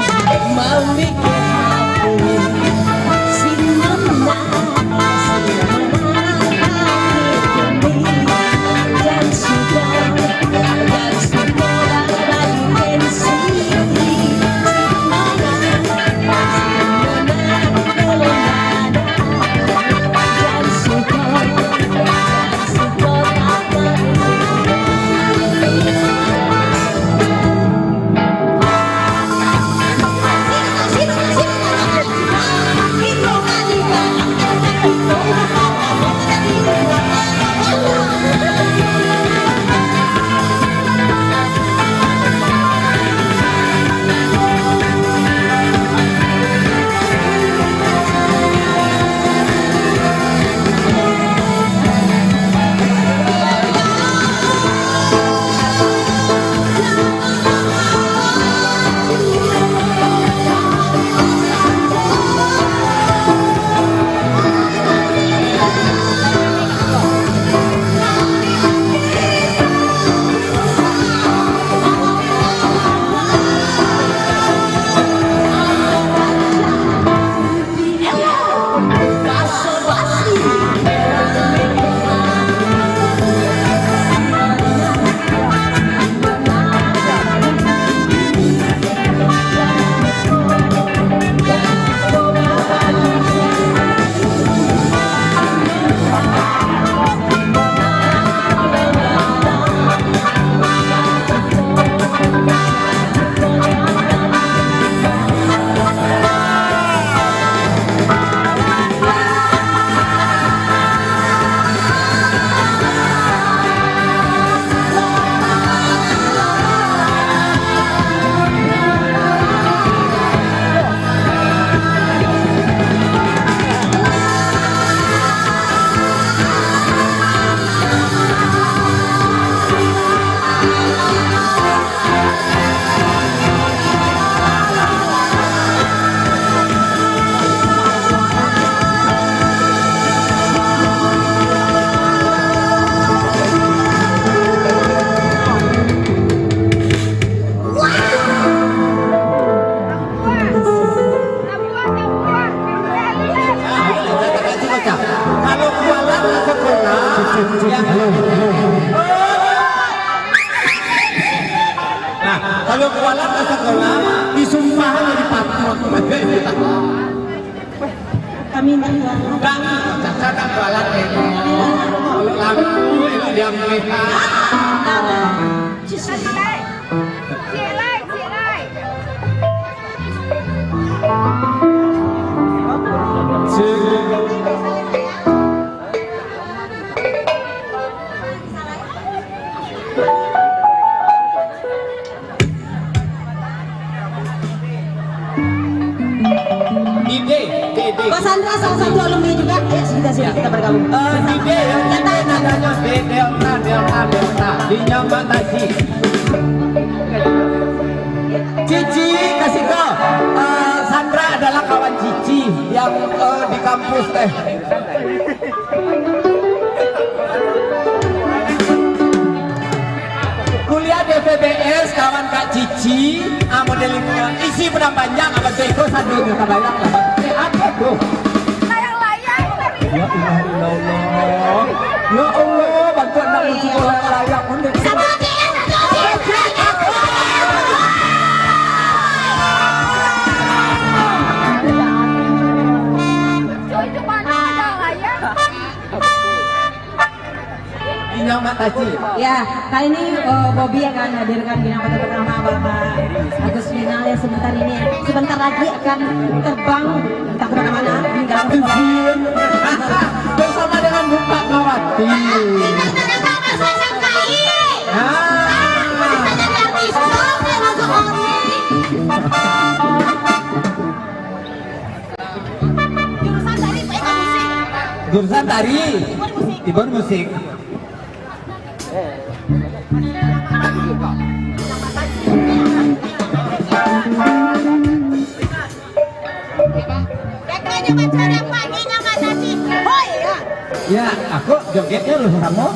Speaker 8: memikir hati si menang dan sudah bagian sendiri
Speaker 5: Kalau kualat ke sekolah, disumpah di patung.
Speaker 8: Kami enggak.
Speaker 5: Cara kualat itu. Lalu yang mereka.
Speaker 8: Mas Sandra salah satu alumni juga. Ya, sini kita bergabung.
Speaker 5: Ide yang namanya Delta di Nyambatasi. Cici kasih kau. Sandra adalah kawan Cici yang di kampus teh. Kuliah di FBS kawan Kak Cici, modeling isi benang panjang apa beko satu juta bayang lah. Apa tuh? Ya Allah, ya Allah, bantu anak lucu layak untuk.
Speaker 8: Ya, kali ini Bobby akan hadirkan bintang foto pertama Bapak Agus Final yang sebentar ini sebentar lagi akan terbang entah kemana-mana meninggalkan
Speaker 5: bersama dengan Bapak Kawati. Jurusan tari, Tibon musik. Ya, aku jogetnya loh kamu.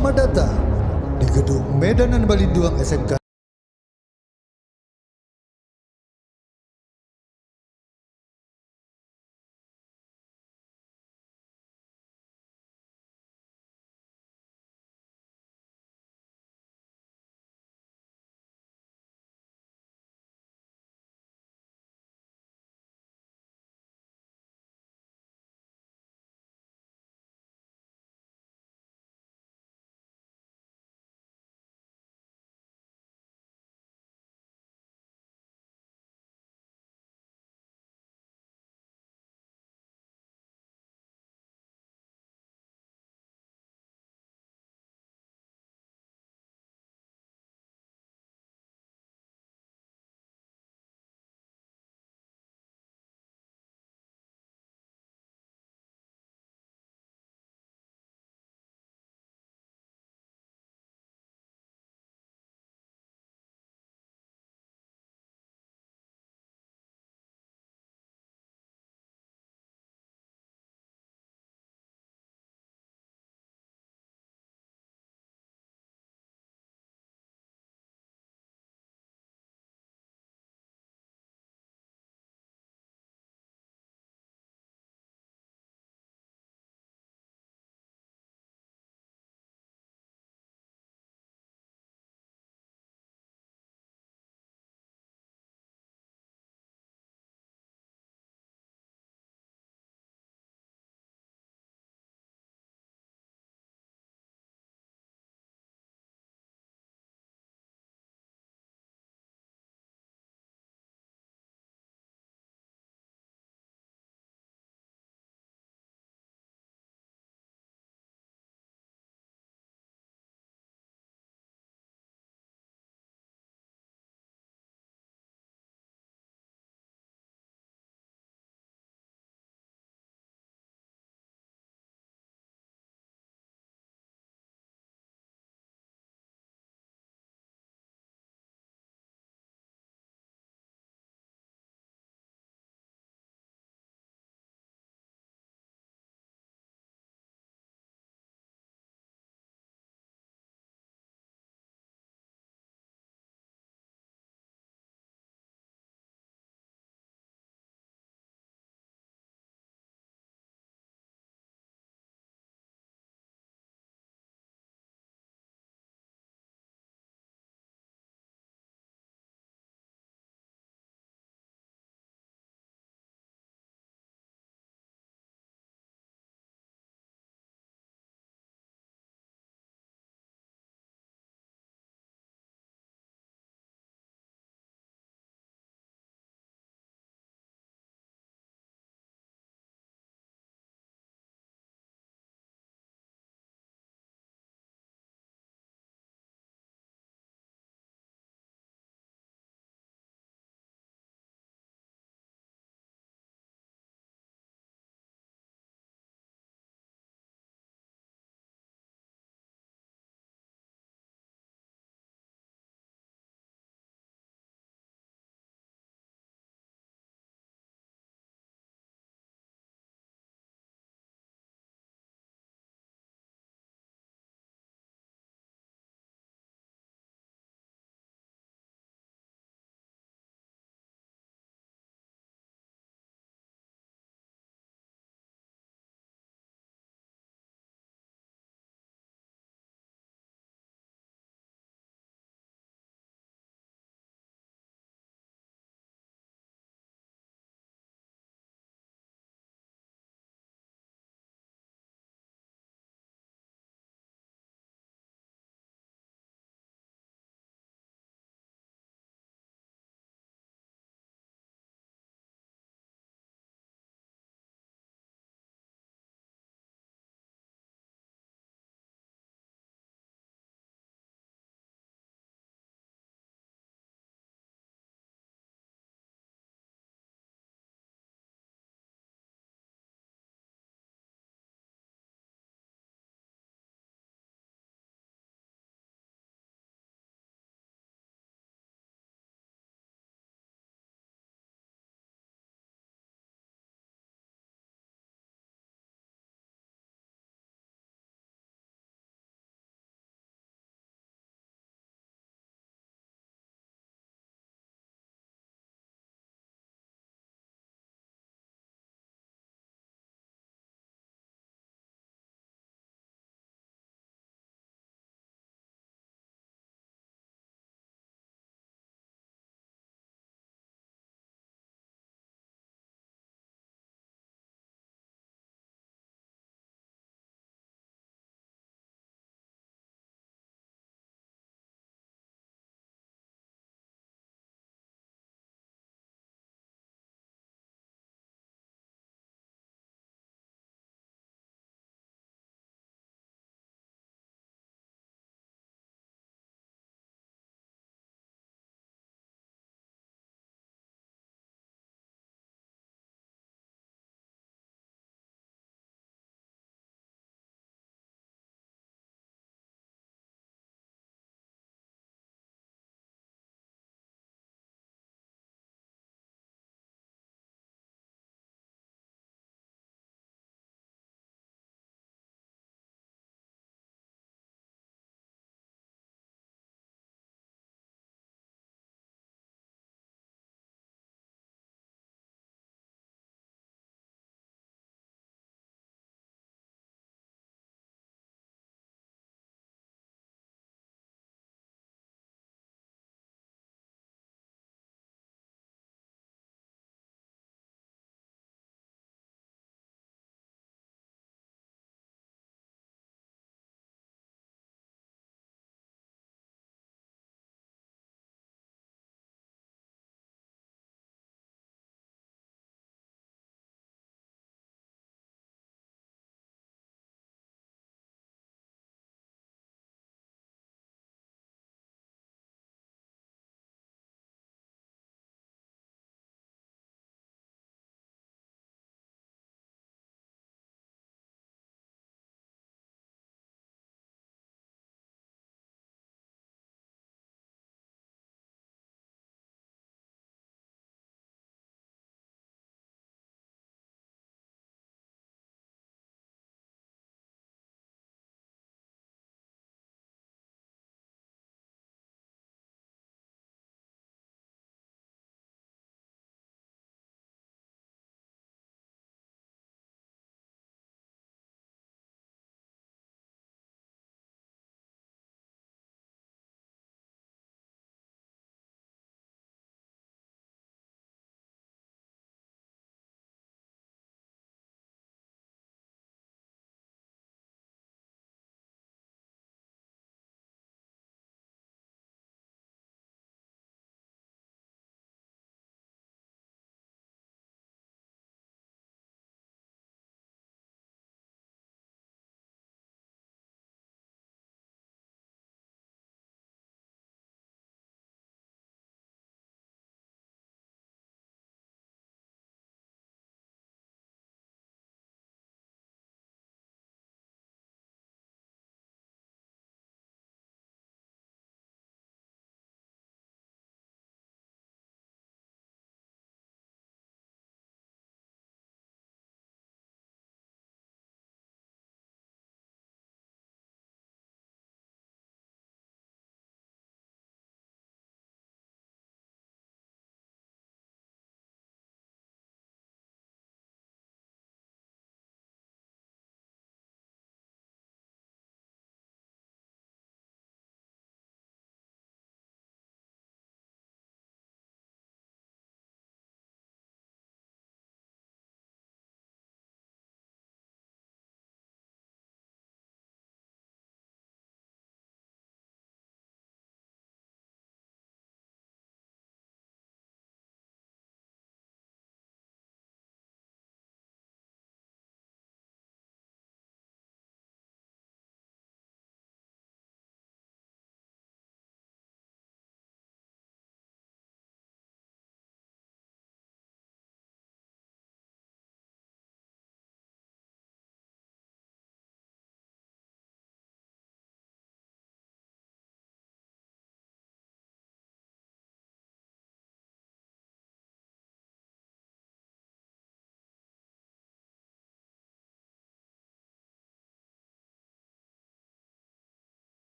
Speaker 1: Selamat datang di Gedung Medanan Balinduang SMK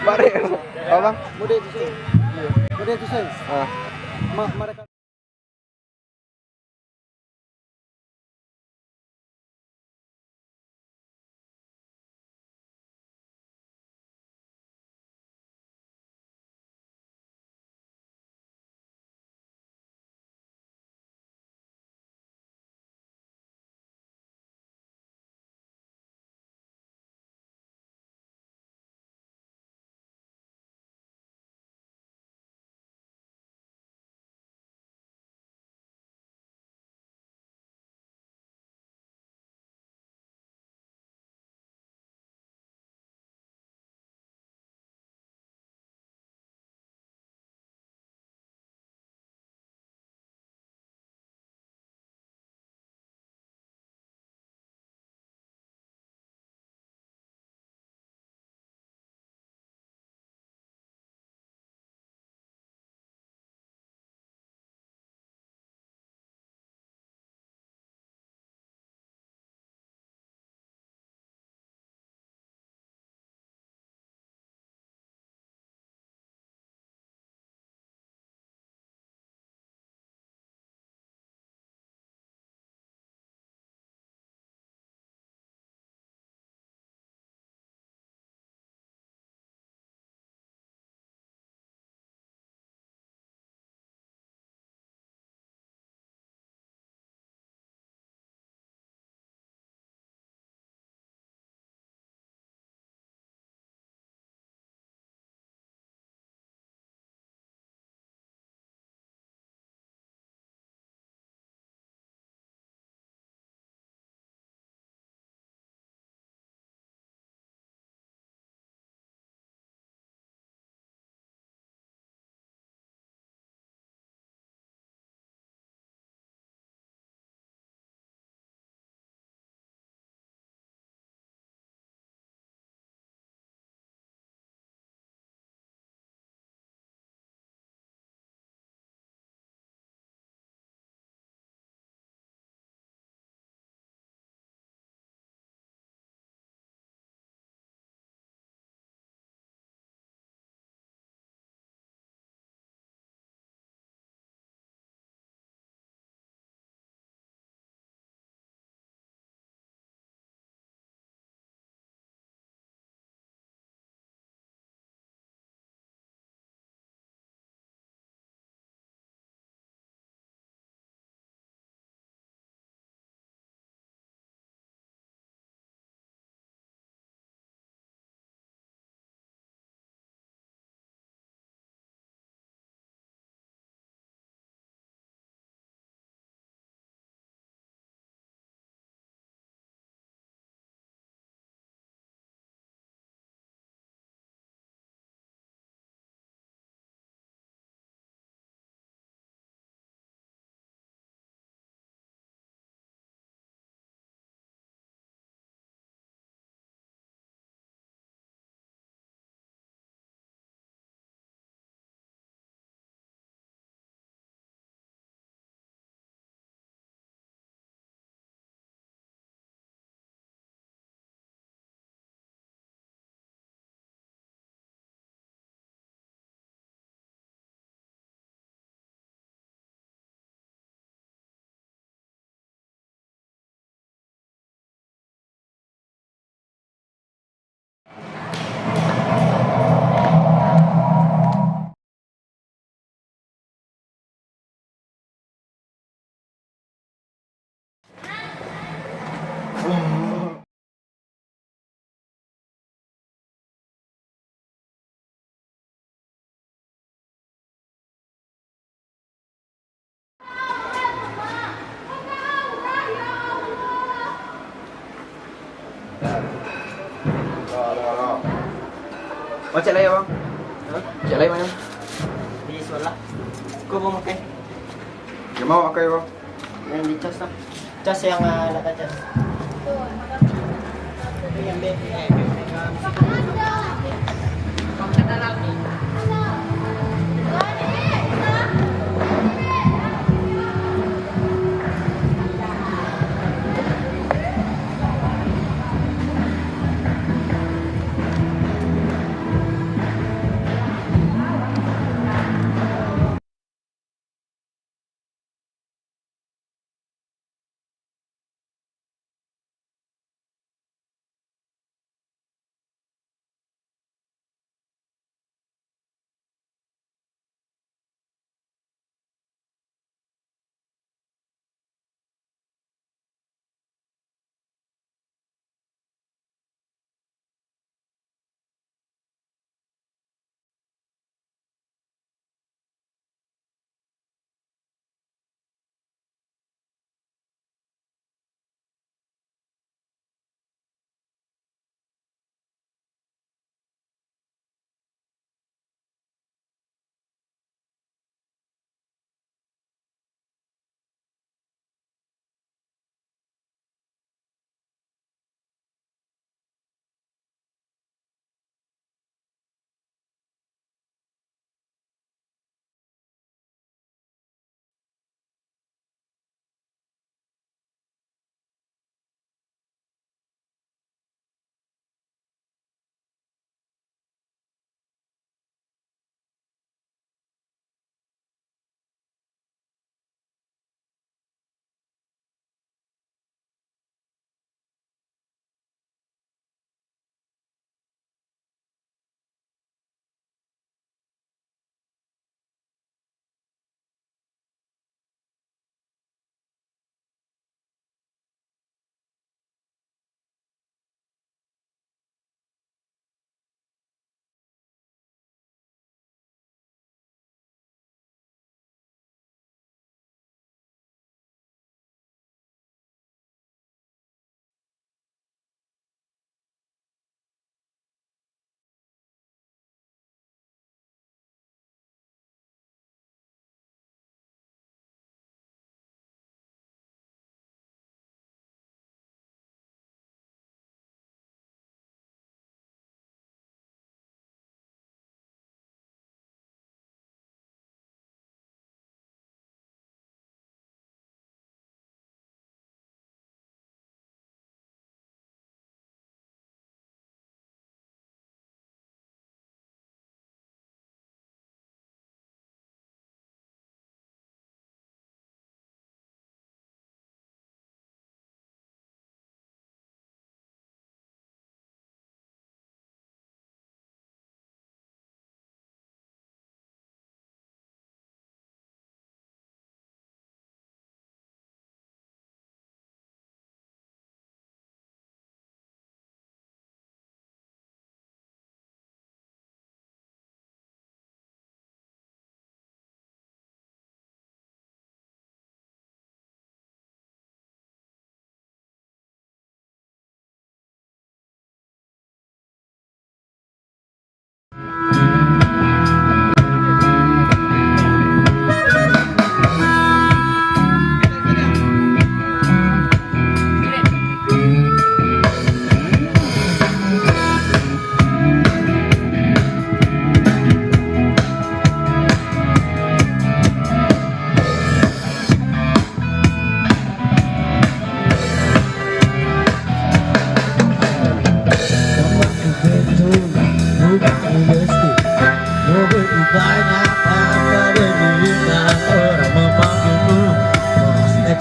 Speaker 9: Bare. Apa bang? Mudah itu sih. Mudah itu sih. Mereka. Oh, cek lagi bang? Cek lagi mana?
Speaker 10: Di sebelah. Kau mau makan?
Speaker 9: Ya mau pakai bang?
Speaker 10: Yang di cas lah. Cas yang ada cas. Yang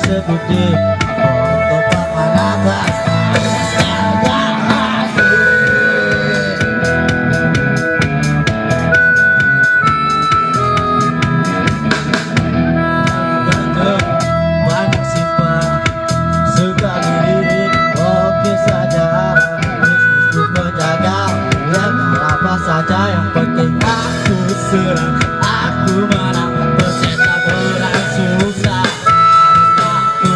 Speaker 11: segede untuk pemanasan banyak sifat sekali oke saja bisnisku menjaga dan apa saja yang penting aku serang aku menang peserta berang susah aku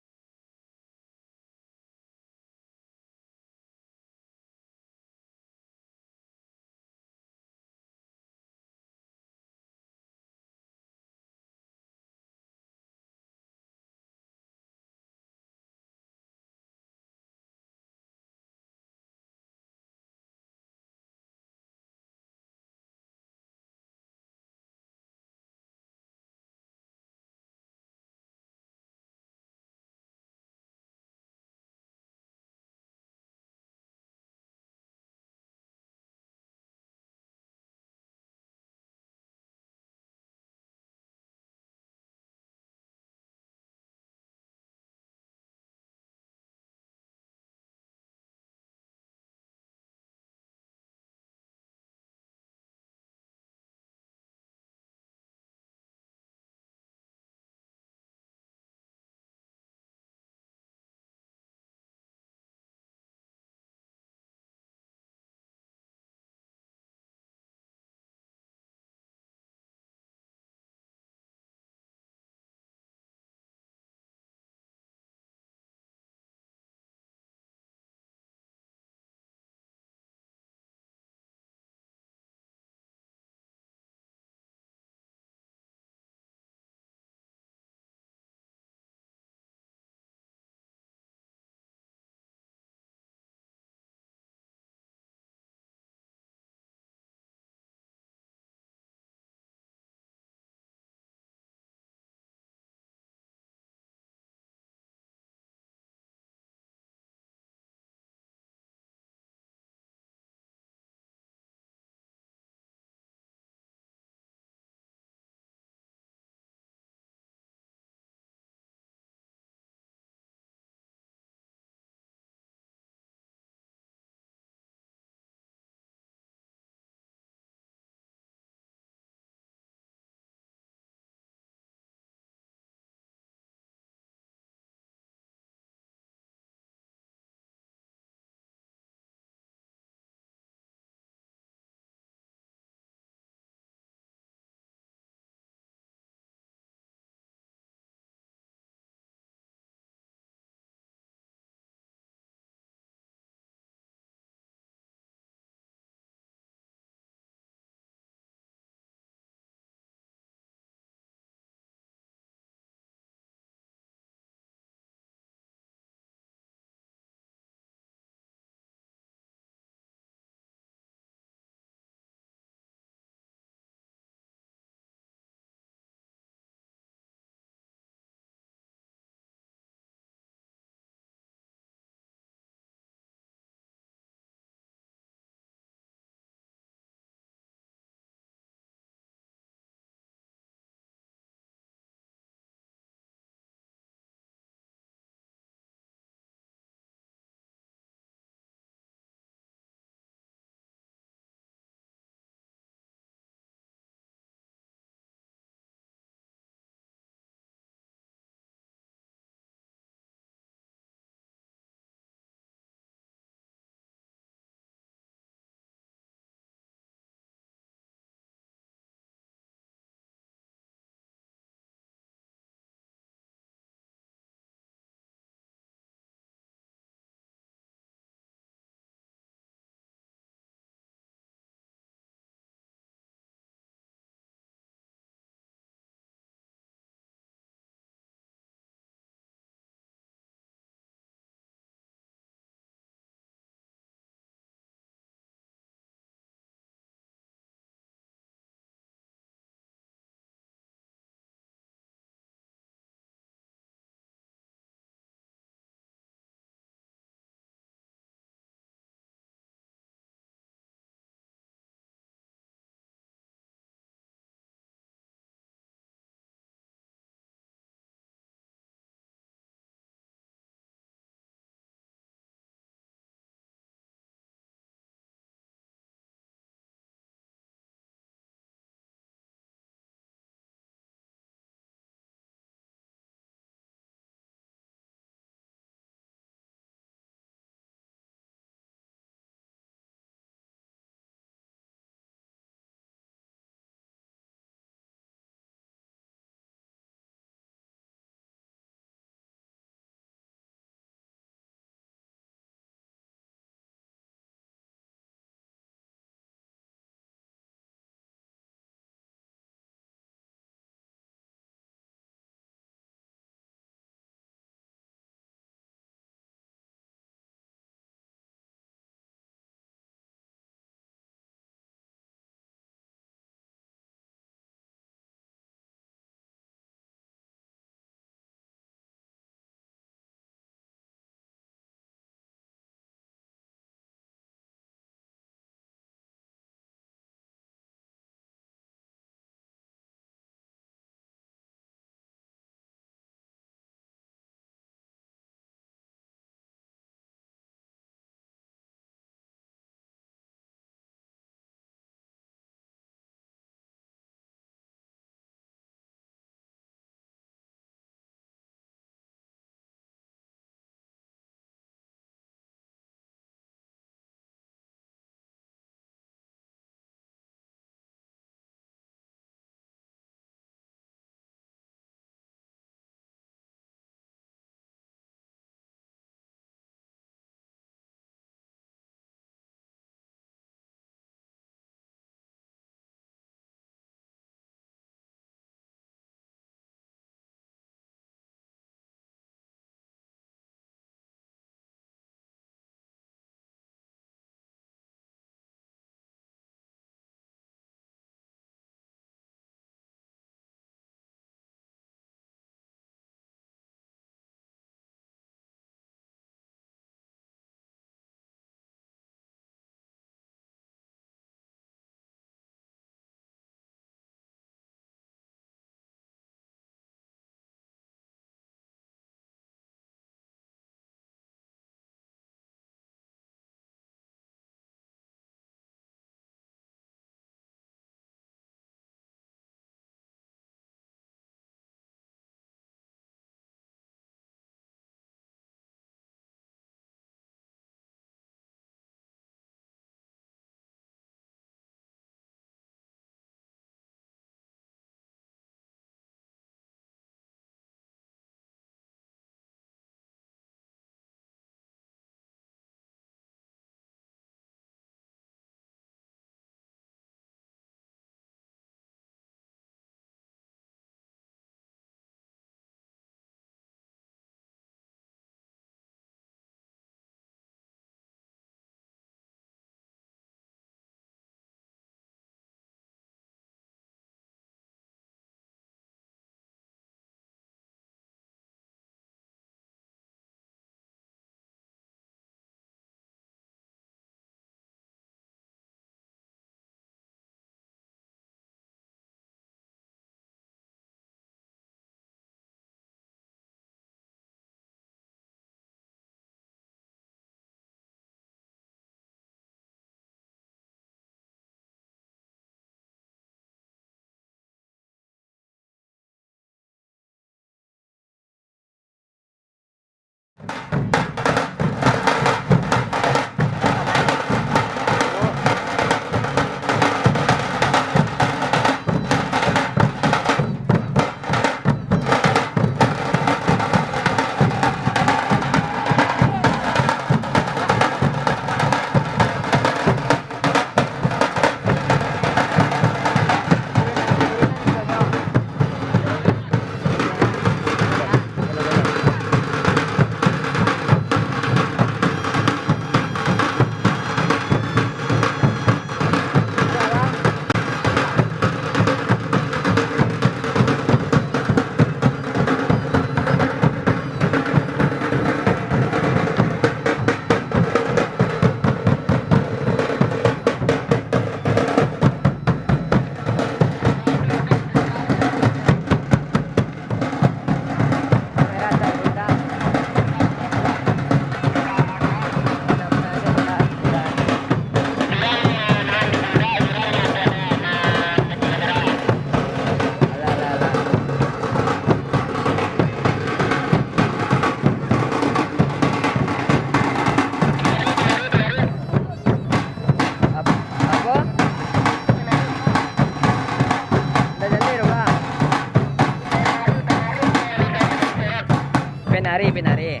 Speaker 2: Penari, penari.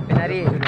Speaker 2: Penari.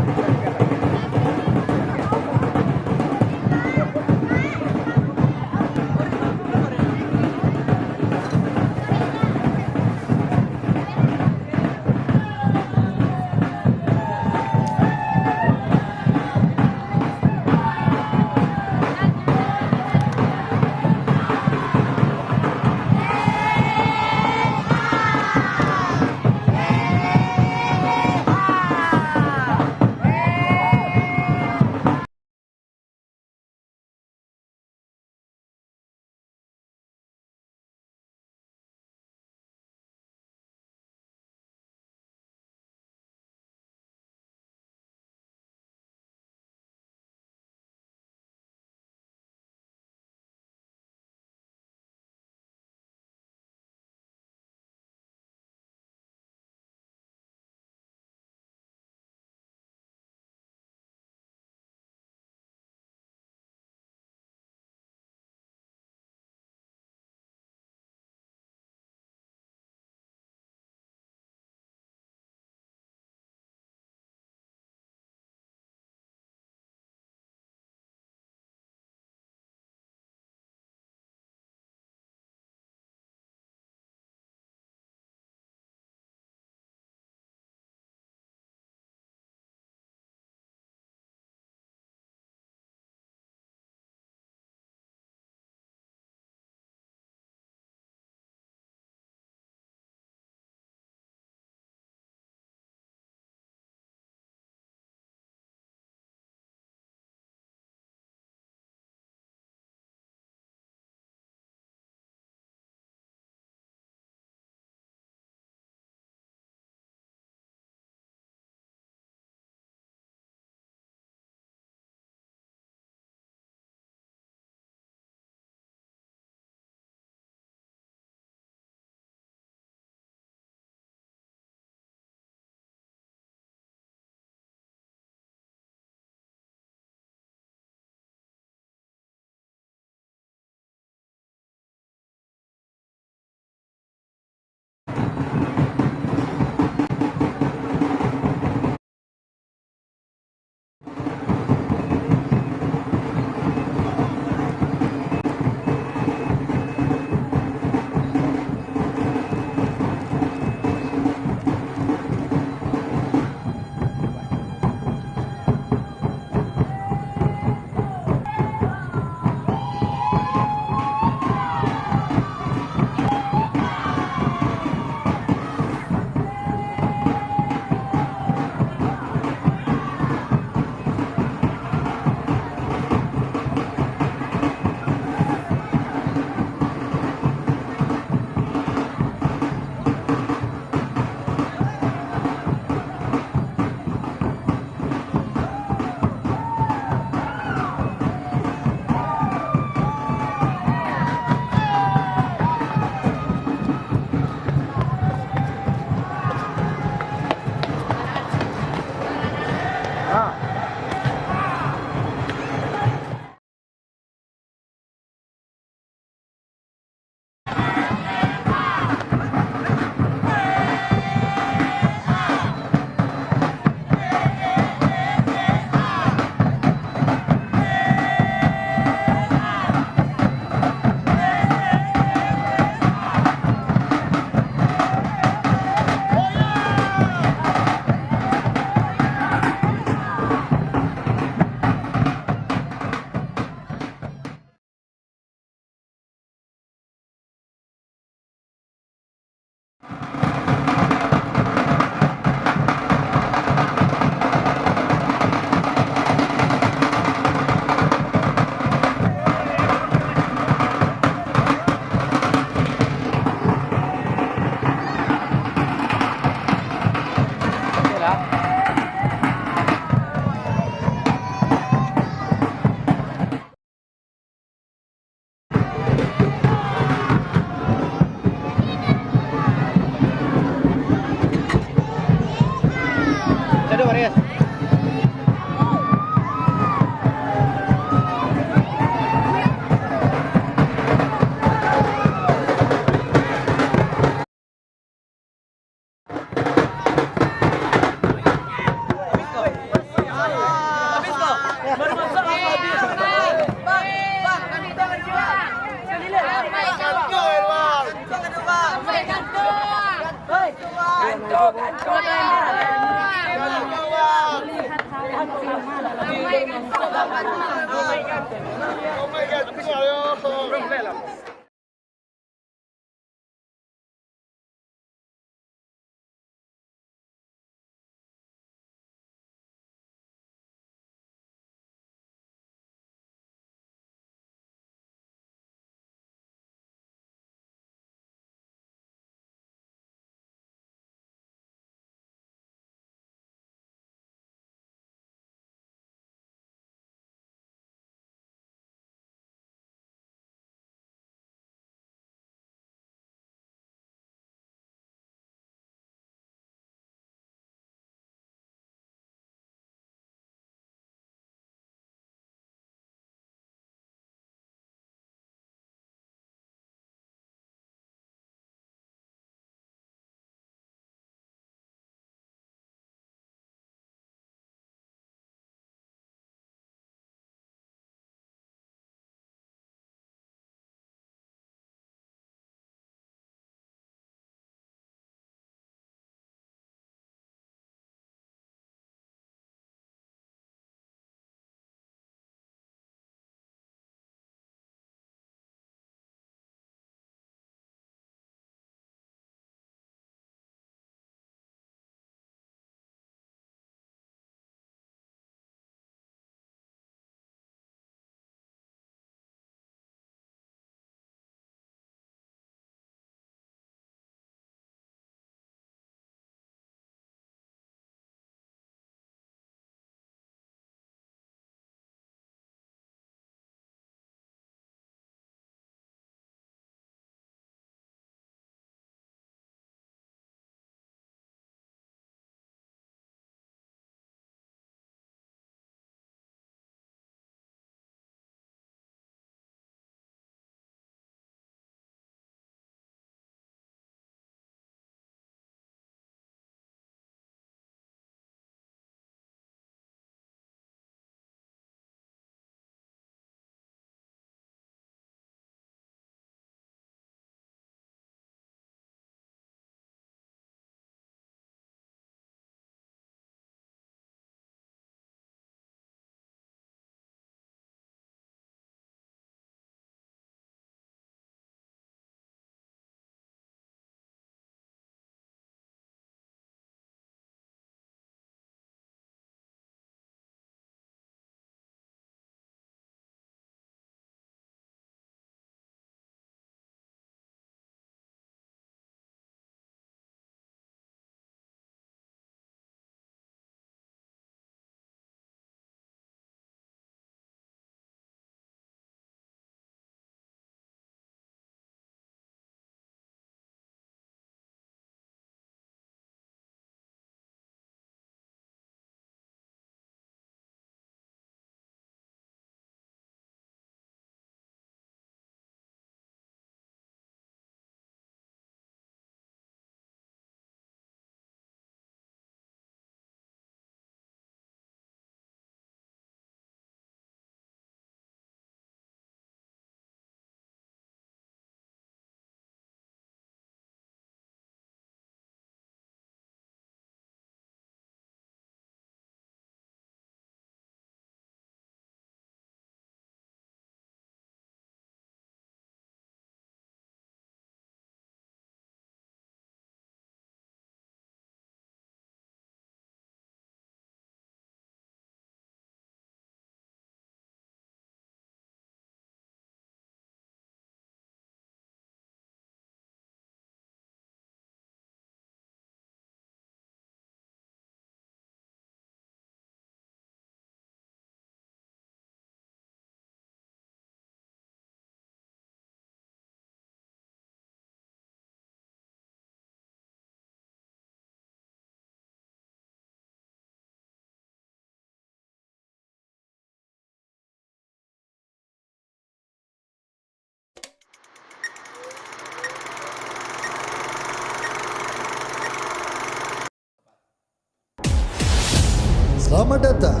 Speaker 1: Selamat datang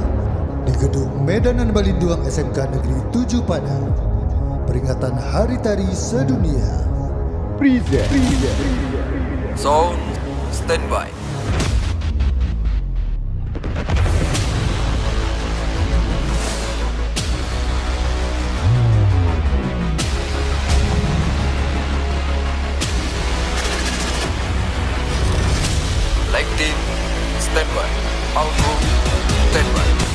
Speaker 1: di Gedung Medanan Balinduang SMK Negeri 7 Padang. Peringatan Hari Tari Sedunia.
Speaker 12: Sound standby. Tim, standby. Algo, standby.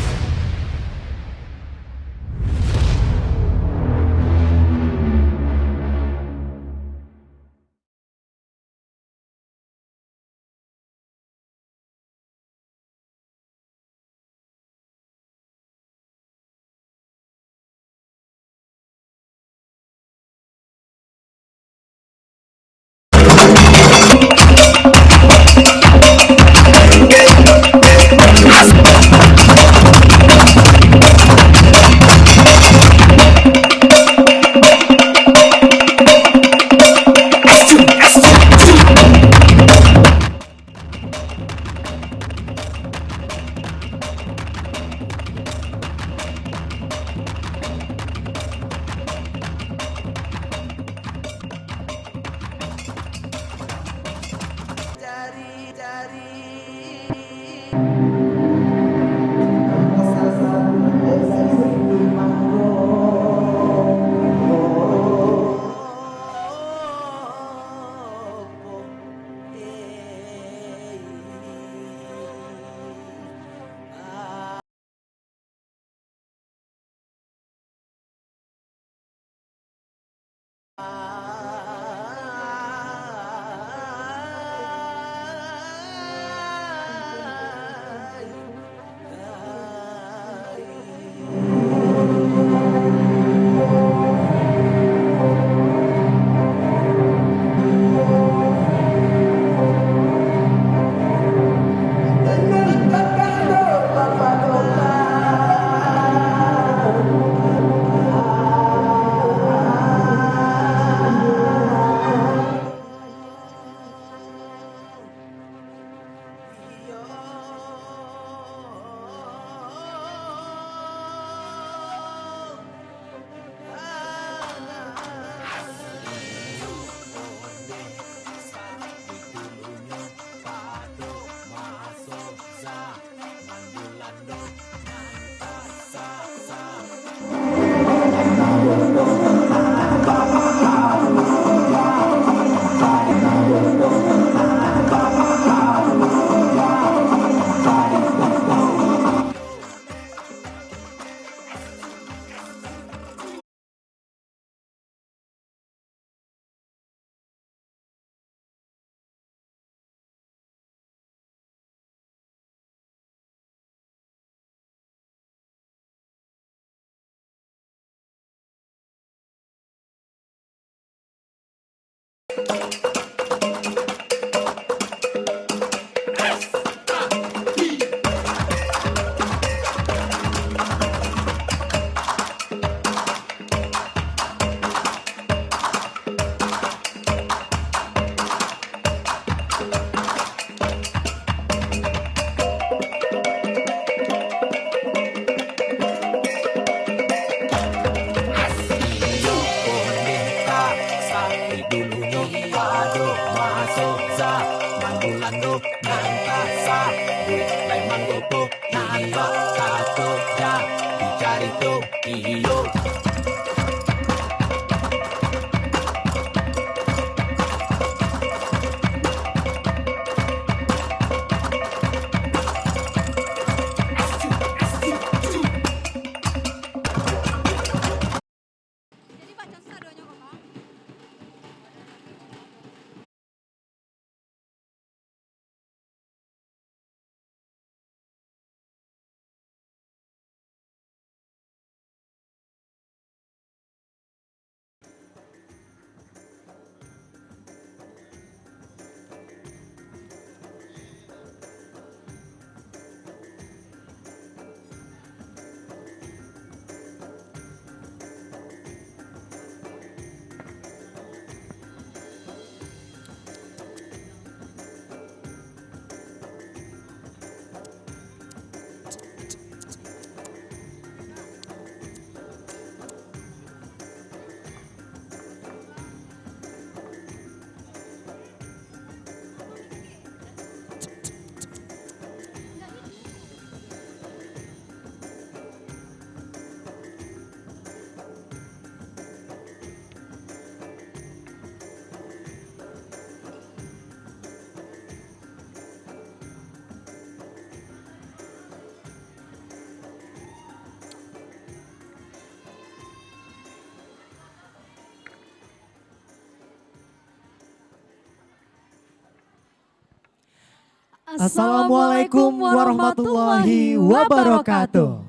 Speaker 13: Assalamualaikum warahmatullahi wabarakatuh.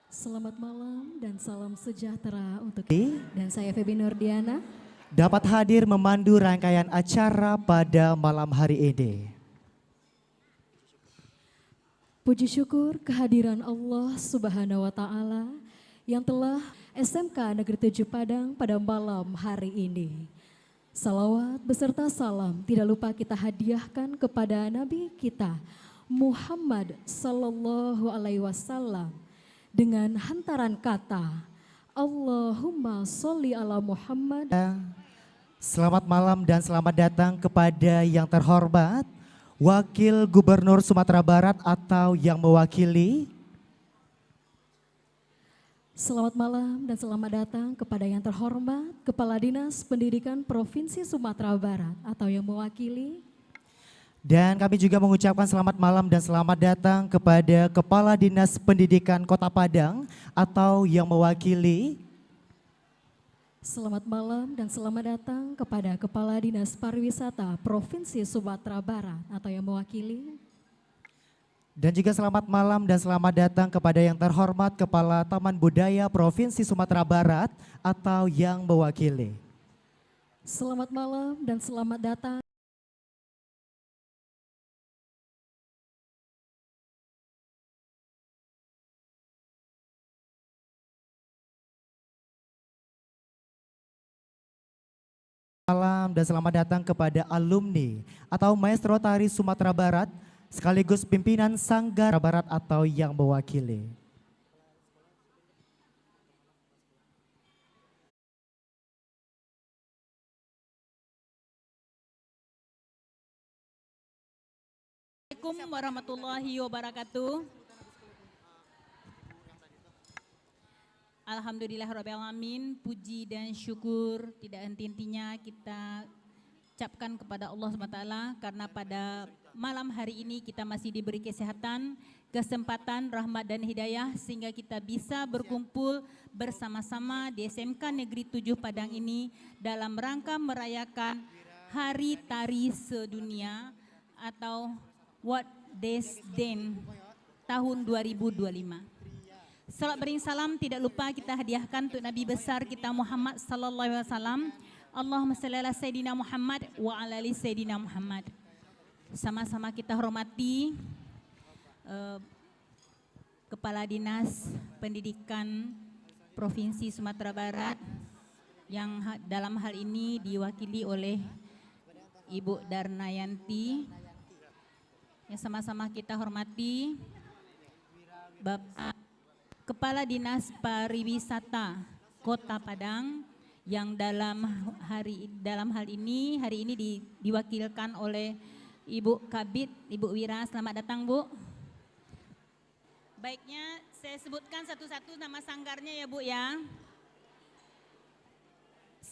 Speaker 14: Selamat malam dan salam sejahtera untuk dan saya Febi Nurdiana
Speaker 13: dapat hadir memandu rangkaian acara pada malam hari ini.
Speaker 14: Puji syukur kehadiran Allah Subhanahu wa taala yang telah SMK Negeri 7 Padang pada malam hari ini. Salawat beserta salam tidak lupa kita hadiahkan kepada Nabi kita Muhammad sallallahu alaihi wasallam dengan hantaran kata Allahumma sholli ala Muhammad.
Speaker 13: Selamat malam dan selamat datang kepada yang terhormat Wakil Gubernur Sumatera Barat atau yang mewakili.
Speaker 14: Selamat malam dan selamat datang kepada yang terhormat Kepala Dinas Pendidikan Provinsi Sumatera Barat atau yang mewakili.
Speaker 13: Dan kami juga mengucapkan selamat malam dan selamat datang kepada Kepala Dinas Pendidikan Kota Padang atau yang mewakili.
Speaker 14: Selamat malam dan selamat datang kepada Kepala Dinas Pariwisata Provinsi Sumatera Barat atau yang mewakili.
Speaker 13: Dan juga selamat malam dan selamat datang kepada yang terhormat Kepala Taman Budaya Provinsi Sumatera Barat atau yang mewakili.
Speaker 14: Selamat malam dan selamat datang.
Speaker 13: Malam dan selamat datang kepada alumni atau Maestro Tari Sumatera Barat sekaligus pimpinan Sanggar Barat atau yang mewakili.
Speaker 15: Assalamualaikum warahmatullahi wabarakatuh. Alhamdulillahirrahmanirrahim, puji dan syukur tidak henti-hentinya kita ucapkan kepada Allah SWT karena pada malam hari ini kita masih diberi kesehatan, kesempatan, rahmat dan hidayah sehingga kita bisa berkumpul bersama-sama di SMK Negeri 7 Padang ini dalam rangka merayakan Hari Tari Sedunia atau World Dance Day tahun 2025. Salat bering salam tidak lupa kita hadiahkan untuk Nabi besar kita Muhammad sallallahu alaihi wasallam. Allahumma shalli ala Sayyidina Muhammad wa ala ali Sayyidina Muhammad. Sama-sama kita hormati Kepala Dinas Pendidikan Provinsi Sumatera Barat yang dalam hal ini diwakili oleh Ibu Darnayanti. Yang sama-sama kita hormati Bapak Kepala Dinas Pariwisata Kota Padang yang dalam hal ini diwakilkan oleh Ibu Kabid, Ibu Wira. Selamat datang, Bu. Baiknya saya sebutkan satu-satu nama sanggarnya ya, Bu ya.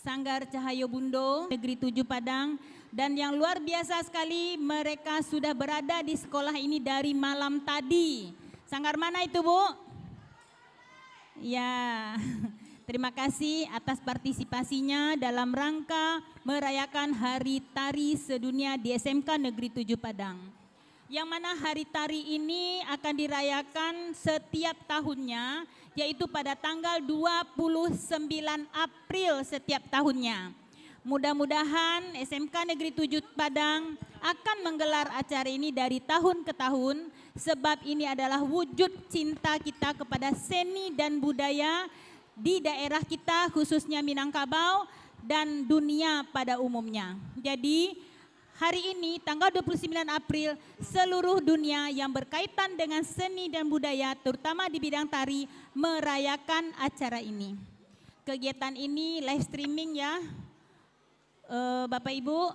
Speaker 15: Sanggar Cahayo Bundo Negeri 7 Padang, dan yang luar biasa sekali mereka sudah berada di sekolah ini dari malam tadi. Sanggar mana itu, Bu? Ya. Terima kasih atas partisipasinya dalam rangka merayakan Hari Tari Sedunia di SMK Negeri 7 Padang. Yang mana hari tari ini akan dirayakan setiap tahunnya, yaitu pada tanggal 29 April setiap tahunnya. Mudah-mudahan SMK Negeri 7 Padang akan menggelar acara ini dari tahun ke tahun, sebab ini adalah wujud cinta kita kepada seni dan budaya di daerah kita khususnya Minangkabau dan dunia pada umumnya. Jadi hari ini tanggal 29 April seluruh dunia yang berkaitan dengan seni dan budaya terutama di bidang tari merayakan acara ini. Kegiatan ini live streaming ya Bapak Ibu,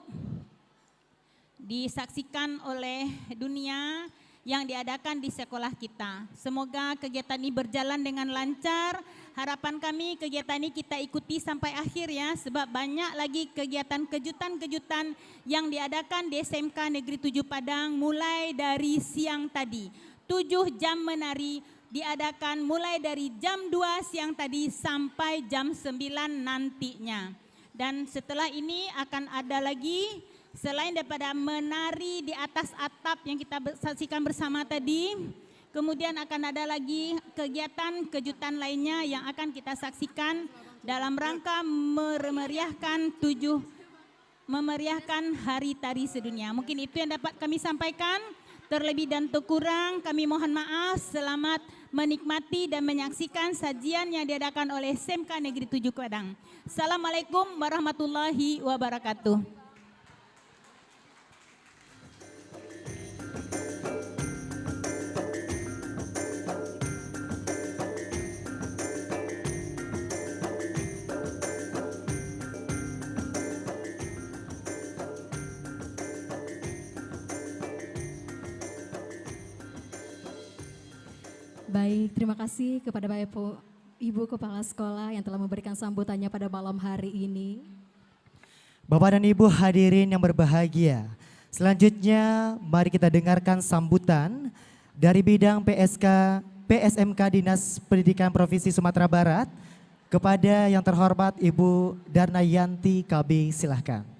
Speaker 15: disaksikan oleh dunia yang diadakan di sekolah kita. Semoga kegiatan ini berjalan dengan lancar. Harapan kami kegiatan ini kita ikuti sampai akhir ya, sebab banyak lagi kegiatan kejutan-kejutan yang diadakan di SMK Negeri 7 Padang mulai dari siang tadi. 7 jam menari diadakan mulai dari jam 2 siang tadi sampai jam 9 nantinya. Dan setelah ini akan ada lagi selain daripada menari di atas atap yang kita saksikan bersama tadi, kemudian akan ada lagi kegiatan kejutan lainnya yang akan kita saksikan dalam rangka memeriahkan Hari Tari Sedunia. Mungkin itu yang dapat kami sampaikan. Terlebih dan terkurang kami mohon maaf. Selamat menikmati dan menyaksikan sajian yang diadakan oleh SMK Negeri 7 Padang. Assalamualaikum warahmatullahi wabarakatuh.
Speaker 14: Baik, terima kasih kepada Bapak Ibu Kepala Sekolah yang telah memberikan sambutannya pada malam hari ini.
Speaker 13: Bapak dan Ibu hadirin yang berbahagia, selanjutnya mari kita dengarkan sambutan dari bidang PSMK Dinas Pendidikan Provinsi Sumatera Barat kepada yang terhormat Ibu Darnayanti KB, silahkan.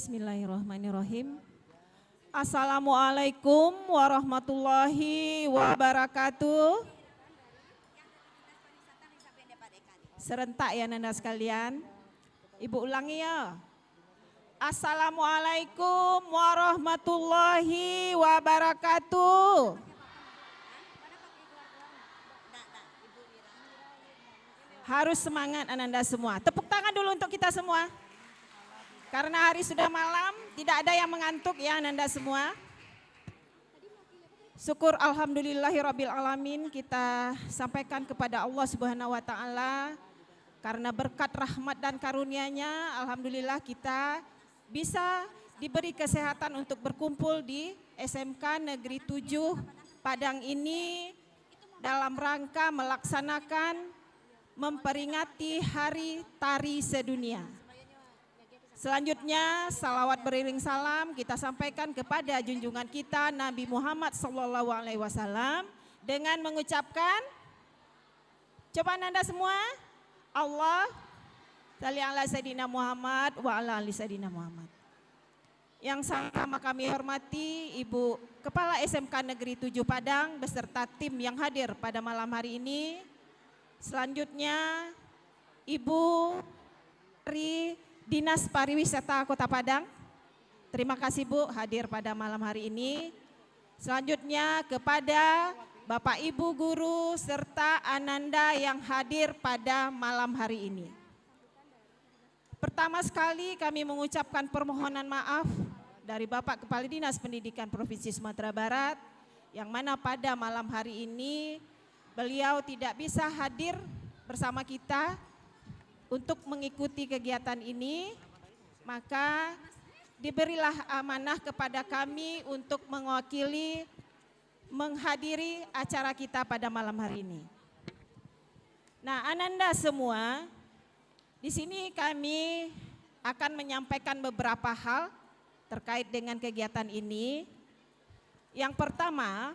Speaker 16: Bismillahirrahmanirrahim. Assalamualaikum warahmatullahi wabarakatuh. Serentak ya Nanda sekalian. Ibu ulangi ya. Assalamualaikum warahmatullahi wabarakatuh. Harus semangat Ananda semua. Tepuk tangan dulu untuk kita semua. Karena hari sudah malam, tidak ada yang mengantuk ya Ananda semua. Syukur alhamdulillahirabbil alamin kita sampaikan kepada Allah Subhanahu wa taala karena berkat rahmat dan karunia-Nya alhamdulillah kita bisa diberi kesehatan untuk berkumpul di SMK Negeri 7 Padang ini dalam rangka melaksanakan memperingati Hari Tari Sedunia. Selanjutnya salawat beriring salam kita sampaikan kepada junjungan kita Nabi Muhammad SAW dengan mengucapkan, coba Nanda semua, Allah salli ala Sayyidina Muhammad wa ala ali Sayyidina Muhammad. Yang sama kami hormati Ibu Kepala SMK Negeri 7 Padang beserta tim yang hadir pada malam hari ini. Selanjutnya Ibu dari Dinas Pariwisata Kota Padang, terima kasih Bu hadir pada malam hari ini. Selanjutnya kepada Bapak Ibu Guru serta Ananda yang hadir pada malam hari ini. Pertama sekali kami mengucapkan permohonan maaf dari Bapak Kepala Dinas Pendidikan Provinsi Sumatera Barat yang mana pada malam hari ini beliau tidak bisa hadir bersama kita untuk mengikuti kegiatan ini, maka diberilah amanah kepada kami untuk mewakili menghadiri acara kita pada malam hari ini. Nah, Ananda semua, di sini kami akan menyampaikan beberapa hal terkait dengan kegiatan ini. Yang pertama,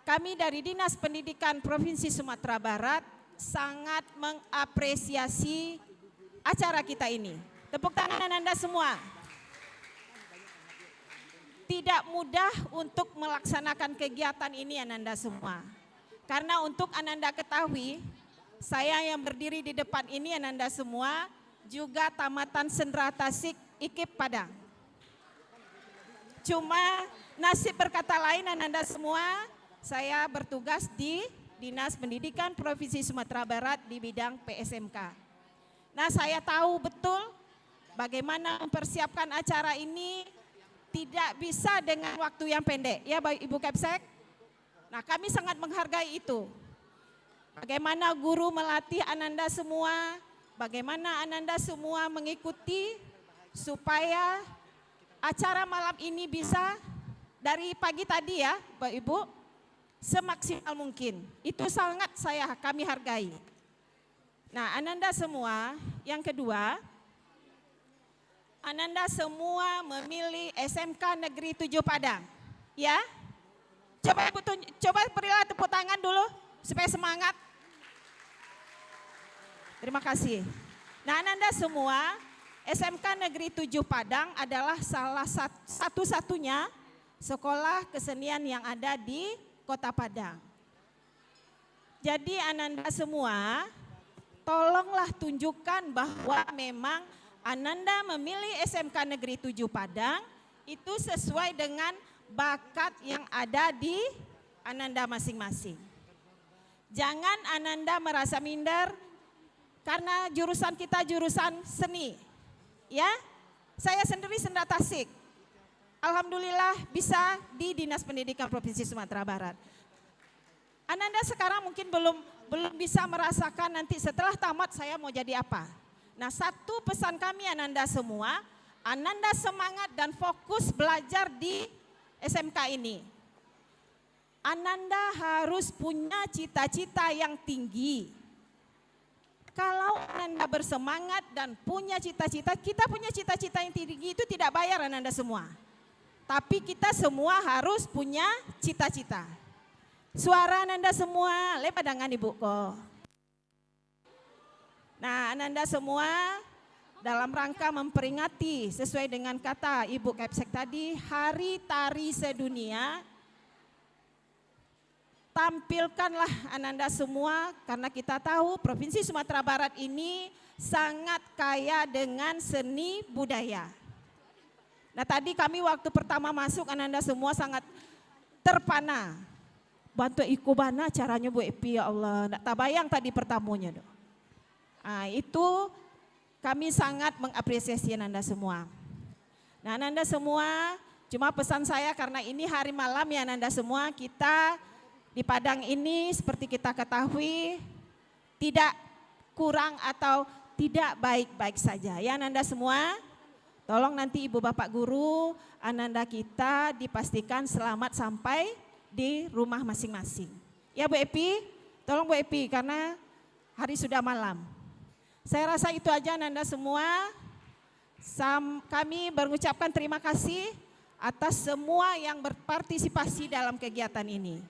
Speaker 16: kami dari Dinas Pendidikan Provinsi Sumatera Barat sangat mengapresiasi acara kita ini. Tepuk tangan Ananda semua. Tidak mudah untuk melaksanakan kegiatan ini Ananda semua. Karena untuk Ananda ketahui, saya yang berdiri di depan ini Ananda semua juga tamatan Sendra Tasik IKIP Padang. Cuma nasib berkata lain Ananda semua, saya bertugas di Dinas Pendidikan Provinsi Sumatera Barat di bidang PSMK. Nah, saya tahu betul bagaimana mempersiapkan acara ini tidak bisa dengan waktu yang pendek. Ya Ibu Kepsek? Nah, kami sangat menghargai itu. Bagaimana guru melatih Ananda semua, bagaimana Ananda semua mengikuti supaya acara malam ini bisa dari pagi tadi ya Bapak Ibu, semaksimal mungkin. Itu sangat kami hargai. Nah, Ananda semua, yang kedua, Ananda semua memilih SMK Negeri 7 Padang. Ya? Coba berilah tepuk tangan dulu supaya semangat. Terima kasih. Nah, Ananda semua, SMK Negeri 7 Padang adalah salah satu-satunya sekolah kesenian yang ada di Kota Padang. Jadi Ananda semua, tolonglah tunjukkan bahwa memang Ananda memilih SMK Negeri 7 Padang itu sesuai dengan bakat yang ada di Ananda masing-masing. Jangan Ananda merasa minder karena jurusan kita jurusan seni. Ya, saya sendiri senda tasik. Alhamdulillah bisa di Dinas Pendidikan Provinsi Sumatera Barat. Ananda sekarang mungkin belum bisa merasakan nanti setelah tamat saya mau jadi apa. Nah, satu pesan kami Ananda semua, Ananda semangat dan fokus belajar di SMK ini. Ananda harus punya cita-cita yang tinggi. Kalau Ananda bersemangat dan punya cita-cita, kita punya cita-cita yang tinggi itu tidak bayar Ananda semua. Tapi kita semua harus punya cita-cita. Suara Ananda semua, lepas dengan ibu kok. Nah, Ananda semua dalam rangka memperingati sesuai dengan kata Ibu Kepsek tadi, Hari Tari Sedunia. Tampilkanlah Ananda semua karena kita tahu Provinsi Sumatera Barat ini sangat kaya dengan seni budaya. Nah, tadi kami waktu pertama masuk Ananda semua sangat terpana. Bantu ikubana caranya Bu Epi, ya Allah. Nggak tabayang tadi pertamunya. Nah, itu kami sangat mengapresiasi Ananda semua. Nah, Ananda semua, cuma pesan saya karena ini hari malam ya Ananda semua, kita di Padang ini seperti kita ketahui tidak kurang atau tidak baik-baik saja. Ya Ananda semua, tolong nanti Ibu Bapak Guru, Ananda kita dipastikan selamat sampai di rumah masing-masing. Ya Bu Epi, tolong Bu Epi karena hari sudah malam. Saya rasa itu aja Ananda semua. Kami mengucapkan terima kasih atas semua yang berpartisipasi dalam kegiatan ini.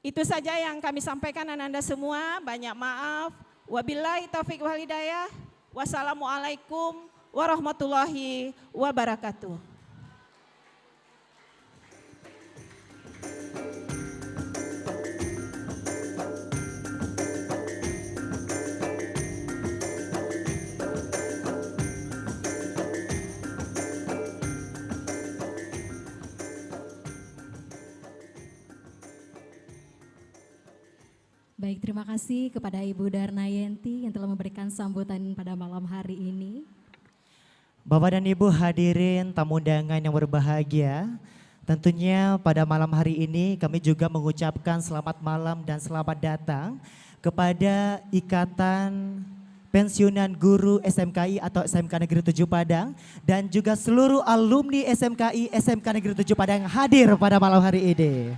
Speaker 16: Itu saja yang kami sampaikan Ananda semua. Banyak maaf. Wabillahi taufiq wal hidayah. Wassalamualaikum warahmatullahi wabarakatuh.
Speaker 14: Baik, terima kasih kepada Ibu Darnayanti yang telah memberikan sambutan pada malam hari ini.
Speaker 13: Bapak dan Ibu hadirin tamu undangan yang berbahagia, tentunya pada malam hari ini kami juga mengucapkan selamat malam dan selamat datang kepada Ikatan Pensiunan Guru SMKI atau SMK Negeri 7 Padang dan juga seluruh alumni SMKI SMK Negeri 7 Padang yang hadir pada malam hari ini.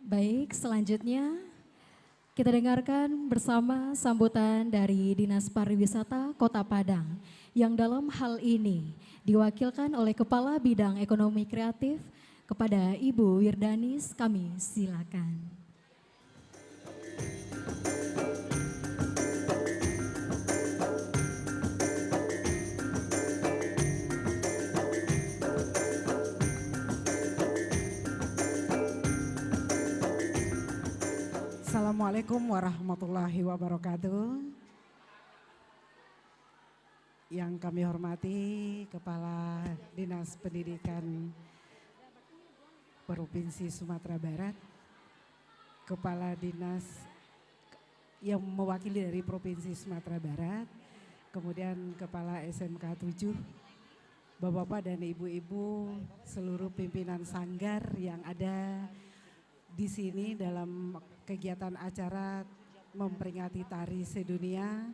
Speaker 14: Baik, selanjutnya kita dengarkan bersama sambutan dari Dinas Pariwisata Kota Padang yang dalam hal ini diwakilkan oleh Kepala Bidang Ekonomi Kreatif kepada Ibu Wirdanis. Kami silakan.
Speaker 17: Assalamualaikum warahmatullahi wabarakatuh. Yang kami hormati Kepala Dinas Pendidikan Provinsi Sumatera Barat, Kepala Dinas yang mewakili dari Provinsi Sumatera Barat, kemudian Kepala SMK 7, Bapak-bapak dan Ibu-ibu, seluruh pimpinan sanggar yang ada di sini dalam kegiatan acara memperingati Tari Sedunia.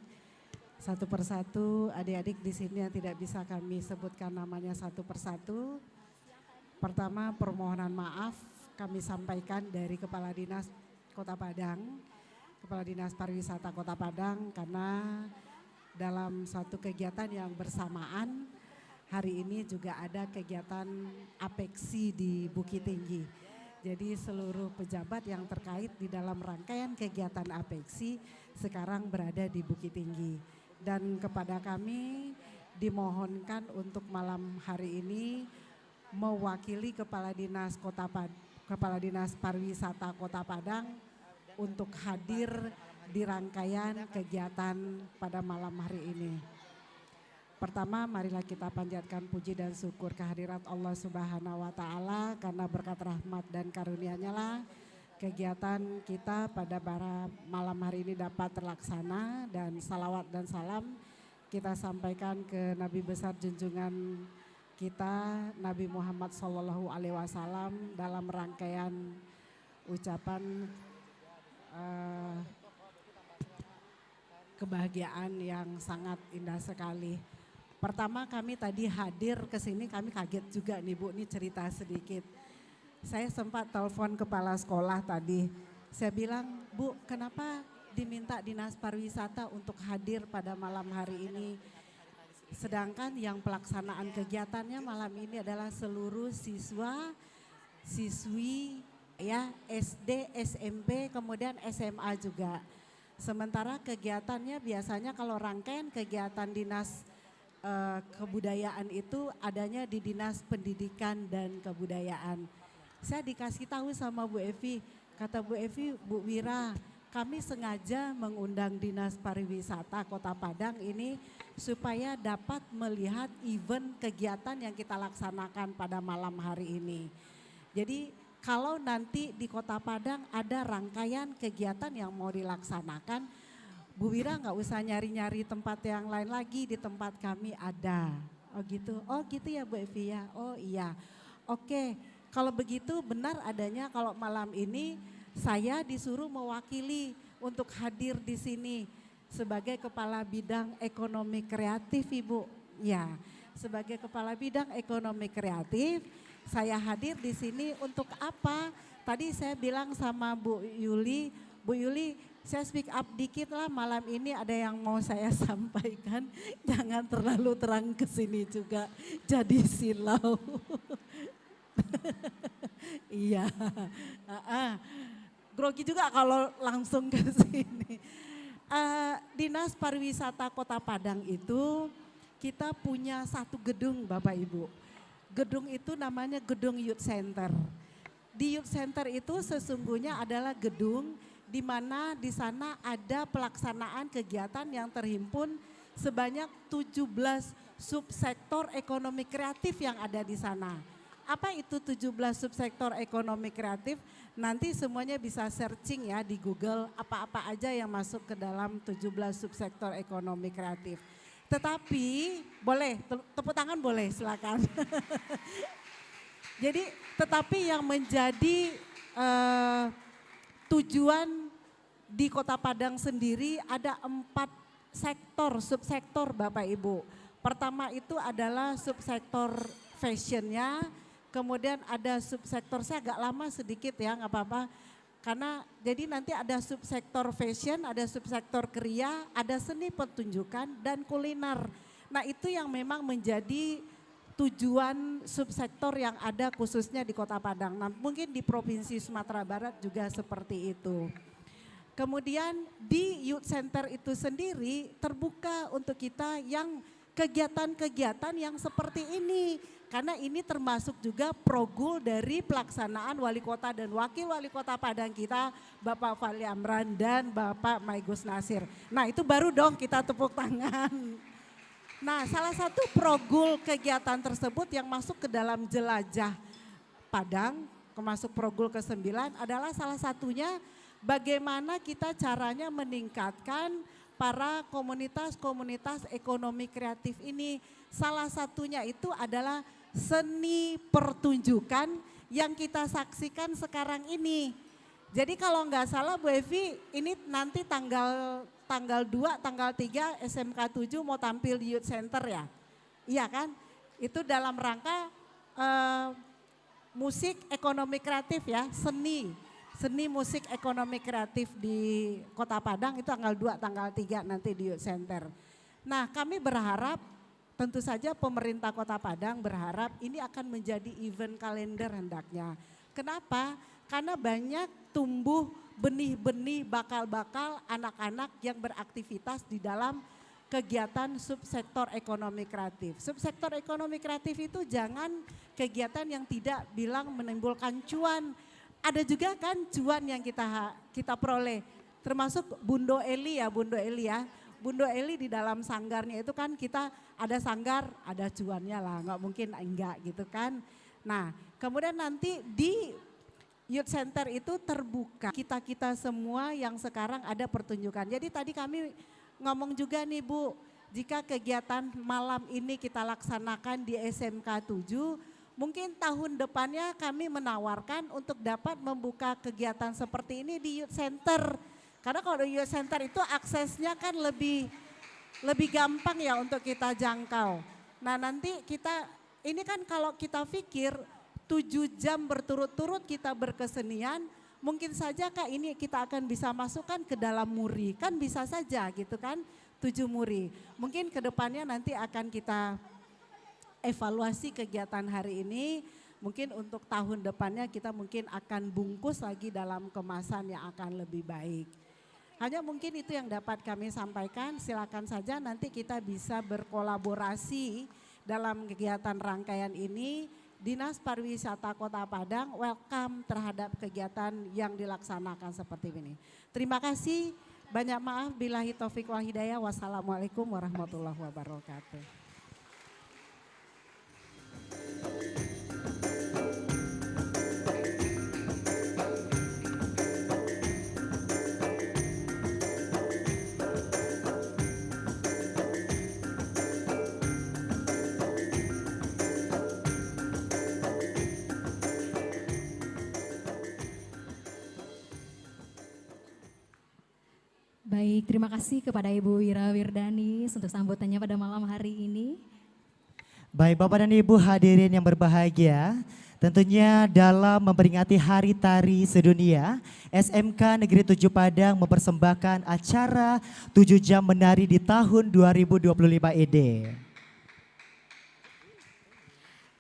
Speaker 17: satu persatu adik-adik di sini yang tidak bisa kami sebutkan namanya satu persatu. Pertama, permohonan maaf kami sampaikan dari Kepala Dinas Kota Padang, Kepala Dinas Pariwisata Kota Padang, karena dalam suatu kegiatan yang bersamaan hari ini juga ada kegiatan apeksi di Bukit Tinggi. Jadi seluruh pejabat yang terkait di dalam rangkaian kegiatan apeksi sekarang berada di Bukit Tinggi. Dan kepada kami dimohonkan untuk malam hari ini mewakili Kepala Dinas Kepala Dinas Pariwisata Kota Padang untuk hadir di rangkaian kegiatan pada malam hari ini. Pertama, marilah kita panjatkan puji dan syukur kehadirat Allah Subhanahu wa Ta'ala, karena berkat rahmat dan karunia-Nya lah kegiatan kita pada malam hari ini dapat terlaksana, dan salawat dan salam kita sampaikan ke Nabi besar junjungan kita Nabi Muhammad SAW dalam rangkaian ucapan kebahagiaan yang sangat indah sekali. Pertama, kami tadi hadir ke sini, kami kaget juga nih Bu, ini cerita sedikit. Saya sempat telepon kepala sekolah tadi. Saya bilang, Bu, kenapa diminta Dinas Pariwisata untuk hadir pada malam hari ini? Sedangkan yang pelaksanaan kegiatannya malam ini adalah seluruh siswa, siswi ya, SD, SMP, kemudian SMA juga. Sementara kegiatannya biasanya kalau rangkaian kegiatan dinas kebudayaan itu adanya di Dinas Pendidikan dan Kebudayaan. Saya dikasih tahu sama Bu Evi, kata Bu Evi, Bu Wira, kami sengaja mengundang Dinas Pariwisata Kota Padang ini supaya dapat melihat event kegiatan yang kita laksanakan pada malam hari ini. Jadi kalau nanti di Kota Padang ada rangkaian kegiatan yang mau dilaksanakan, Bu Wira nggak usah nyari-nyari tempat yang lain lagi, di tempat kami ada. Oh gitu ya Bu Evi ya, oh iya. Oke, kalau begitu benar adanya kalau malam ini saya disuruh mewakili untuk hadir di sini sebagai Kepala Bidang Ekonomi Kreatif Ibu. Ya, sebagai Kepala Bidang Ekonomi Kreatif saya hadir di sini untuk apa? Tadi saya bilang sama Bu Yuli, saya speak up dikit lah, malam ini ada yang mau saya sampaikan, jangan terlalu terang ke sini juga, jadi silau. Iya, grogi juga kalau langsung ke sini. Dinas Pariwisata Kota Padang itu kita punya satu gedung Bapak Ibu. Gedung itu namanya Gedung Youth Center. Di Youth Center itu sesungguhnya adalah gedung di mana di sana ada pelaksanaan kegiatan yang terhimpun sebanyak 17 subsektor ekonomi kreatif yang ada di sana. Apa itu 17 subsektor ekonomi kreatif? Nanti semuanya bisa searching ya di Google apa-apa aja yang masuk ke dalam 17 subsektor ekonomi kreatif. Tetapi boleh, tepuk tangan boleh silakan. Jadi tetapi yang menjadi tujuan di Kota Padang sendiri ada 4 sektor, subsektor Bapak Ibu. Pertama itu adalah subsektor fashionnya, kemudian ada subsektor, saya agak lama sedikit ya nggak apa-apa. Karena jadi nanti ada subsektor fashion, ada subsektor kriya, ada seni pertunjukan dan kuliner. Nah itu yang memang menjadi tujuan subsektor yang ada khususnya di Kota Padang. Nah mungkin di Provinsi Sumatera Barat juga seperti itu. Kemudian di Youth Center itu sendiri terbuka untuk kita yang kegiatan-kegiatan yang seperti ini. Karena ini termasuk juga progul dari pelaksanaan Wali Kota dan Wakil Wali Kota Padang kita, Bapak Fali Amran dan Bapak Maigus Nasir. Nah itu baru dong kita tepuk tangan. Nah salah satu progul kegiatan tersebut yang masuk ke dalam jelajah Padang, masuk progul ke-9 adalah salah satunya bagaimana kita caranya meningkatkan para komunitas-komunitas ekonomi kreatif ini. Salah satunya itu adalah seni pertunjukan yang kita saksikan sekarang ini. Jadi kalau nggak salah Bu Evi, ini nanti tanggal 2, tanggal 3 SMK 7 mau tampil di Youth Center ya? Iya kan? Itu dalam rangka musik ekonomi kreatif ya, seni musik ekonomi kreatif di Kota Padang itu tanggal 2, tanggal 3 nanti di Youth Center. Nah kami berharap, tentu saja pemerintah Kota Padang berharap ini akan menjadi event kalender hendaknya. Kenapa? Karena banyak tumbuh benih-benih bakal-bakal anak-anak yang beraktivitas di dalam kegiatan subsektor ekonomi kreatif. Subsektor ekonomi kreatif itu jangan kegiatan yang tidak bilang menimbulkan cuan. Ada juga kan cuan yang kita peroleh. Termasuk Bundo Eli ya. Bundo Eli di dalam sanggarnya itu kan kita ada sanggar, ada cuannya lah. Nggak mungkin enggak gitu kan. Nah kemudian nanti di Youth Center itu terbuka kita semua yang sekarang ada pertunjukan. Jadi tadi kami ngomong juga nih Bu, jika kegiatan malam ini kita laksanakan di SMK 7, mungkin tahun depannya kami menawarkan untuk dapat membuka kegiatan seperti ini di Youth Center. Karena kalau di Youth Center itu aksesnya kan lebih gampang ya untuk kita jangkau. Nah nanti ini kan kalau kita pikir 7 jam berturut-turut kita berkesenian, mungkin saja Kak ini kita akan bisa masukkan ke dalam muri, kan bisa saja gitu kan 7 muri. Mungkin kedepannya nanti akan kita evaluasi kegiatan hari ini, mungkin untuk tahun depannya kita mungkin akan bungkus lagi dalam kemasan yang akan lebih baik. Hanya mungkin itu yang dapat kami sampaikan, silakan saja nanti kita bisa berkolaborasi dalam kegiatan rangkaian ini. Dinas Pariwisata Kota Padang welcome terhadap kegiatan yang dilaksanakan seperti ini. Terima kasih, banyak maaf, billahi taufiq wal hidayah, wassalamualaikum warahmatullahi wabarakatuh.
Speaker 14: Baik, terima kasih kepada Ibu Wira Wirdani untuk sambutannya pada malam hari ini.
Speaker 13: Baik Bapak dan Ibu hadirin yang berbahagia, tentunya dalam memperingati Hari Tari Sedunia, SMK Negeri 7 Padang mempersembahkan acara 7 jam menari di tahun 2025 ini.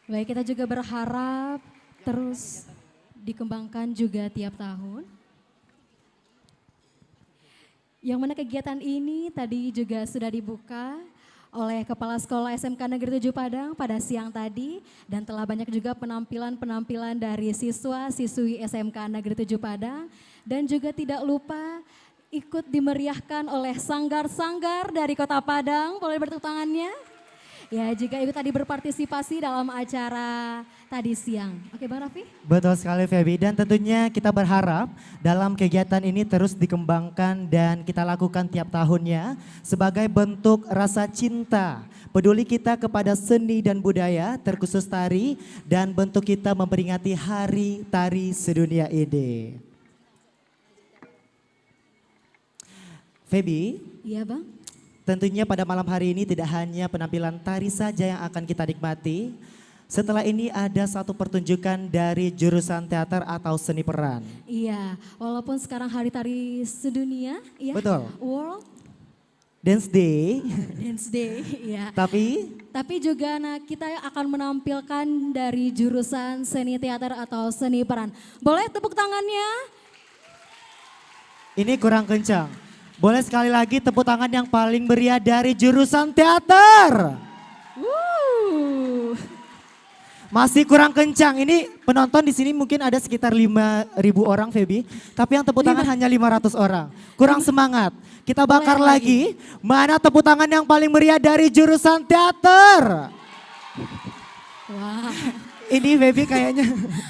Speaker 14: Baik, kita juga berharap terus dikembangkan juga tiap tahun. Yang mana kegiatan ini tadi juga sudah dibuka oleh Kepala Sekolah SMK Negeri 7 Padang pada siang tadi. Dan telah banyak juga penampilan-penampilan dari siswa-siswi SMK Negeri 7 Padang. Dan juga tidak lupa ikut dimeriahkan oleh sanggar-sanggar dari Kota Padang. Boleh bertepuk tangannya? Ya, juga ikut tadi berpartisipasi dalam acara tadi siang. Oke Bang Raffi?
Speaker 13: Betul sekali Feby, dan tentunya kita berharap dalam kegiatan ini terus dikembangkan dan kita lakukan tiap tahunnya sebagai bentuk rasa cinta, peduli kita kepada seni dan budaya terkhusus tari, dan bentuk kita memperingati Hari Tari Sedunia ini. Feby?
Speaker 14: Iya Bang?
Speaker 13: Tentunya pada malam hari ini tidak hanya penampilan tari saja yang akan kita nikmati. Setelah ini ada satu pertunjukan dari jurusan teater atau seni peran.
Speaker 14: Iya, walaupun sekarang Hari Tari Sedunia, ya.
Speaker 13: Betul.
Speaker 14: World
Speaker 13: Dance Day.
Speaker 14: Dance Day, ya.
Speaker 13: Tapi
Speaker 14: juga kita akan menampilkan dari jurusan seni teater atau seni peran. Boleh tepuk tangannya?
Speaker 13: Ini kurang kencang. Boleh sekali lagi tepuk tangan yang paling meriah dari jurusan teater. Masih kurang kencang. Ini penonton di sini mungkin ada sekitar 5.000 orang Feby. Tapi yang tepuk tangan hanya 500 orang. Kurang semangat. Kita bakar lagi. Mana tepuk tangan yang paling meriah dari jurusan teater?
Speaker 14: Wah.
Speaker 13: Ini Feby kayaknya.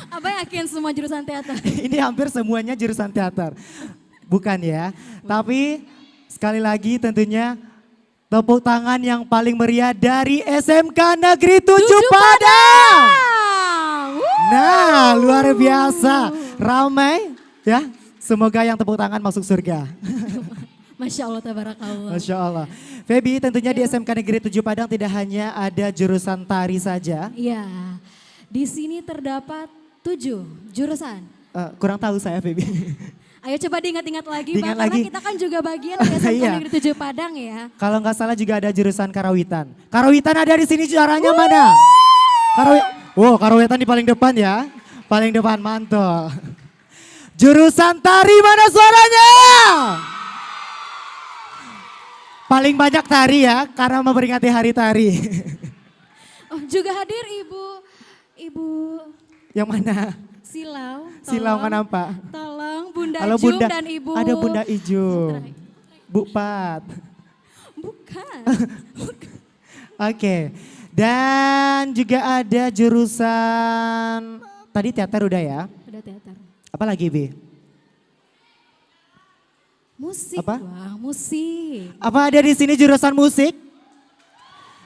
Speaker 14: Abang yakin semua jurusan teater?
Speaker 13: Ini hampir semuanya jurusan teater. Bukan ya, tapi sekali lagi tentunya tepuk tangan yang paling meriah dari SMK Negeri 7 Padang. Nah luar biasa, ramai ya, Semoga yang tepuk tangan masuk surga.
Speaker 14: Masya Allah, tabarakallah.
Speaker 13: Masya Allah. Feby, tentunya di SMK Negeri 7 Padang tidak hanya ada jurusan tari saja.
Speaker 14: Iya, di sini terdapat 7 jurusan.
Speaker 13: Kurang tahu saya, Feby.
Speaker 14: Ayo coba diingat-ingat lagi,
Speaker 13: Diingat
Speaker 14: Bang, karena
Speaker 13: lagi.
Speaker 14: kita kan juga bagian dari SMK
Speaker 13: Iya.
Speaker 14: Negeri 7 Padang ya.
Speaker 13: Kalau nggak salah juga ada jurusan karawitan. Karawitan ada di sini juaranya mana? Karawitan di paling depan ya. Paling depan, mantul. Jurusan tari mana suaranya? Paling banyak tari ya, karena memperingati hari tari.
Speaker 14: Oh, juga hadir Ibu
Speaker 13: Yang mana?
Speaker 14: Silau.
Speaker 13: Silau kenapa?
Speaker 14: Tolong Bunda
Speaker 13: Halo,
Speaker 14: Jum
Speaker 13: Bunda.
Speaker 14: dan Ibu.
Speaker 13: Ada Bunda Ijum. Bu Pat.
Speaker 14: Bukan.
Speaker 13: Oke. Dan juga ada jurusan, tadi teater udah ya?
Speaker 14: Udah teater.
Speaker 13: Apa lagi, Bi?
Speaker 14: Musik,
Speaker 13: Apa?
Speaker 14: Bang, musik.
Speaker 13: Apa ada di sini jurusan musik?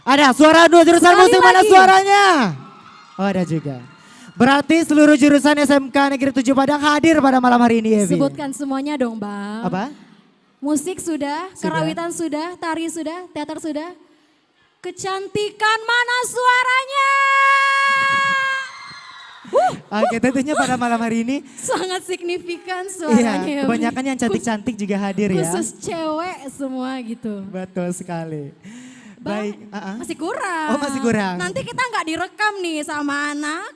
Speaker 13: Ada, suara dua jurusan
Speaker 14: Sekali
Speaker 13: musik mana
Speaker 14: lagi.
Speaker 13: suaranya? Oh, ada juga. Berarti seluruh jurusan SMK Negeri 7 Padang hadir pada malam hari ini ya, Bi?
Speaker 14: Sebutkan semuanya dong, Bang.
Speaker 13: Apa?
Speaker 14: Musik sudah, karawitan sudah, tari sudah, teater sudah. Kecantikan mana suaranya?
Speaker 13: Oke, tentunya pada malam hari ini
Speaker 14: Sangat signifikan suaranya.
Speaker 13: iya, kebanyakan yang cantik-cantik juga hadir ya.
Speaker 14: Khusus cewek semua gitu.
Speaker 13: Betul sekali. Baik,
Speaker 14: Masih kurang.
Speaker 13: Oh, masih kurang.
Speaker 14: Nanti kita nggak direkam nih sama anak.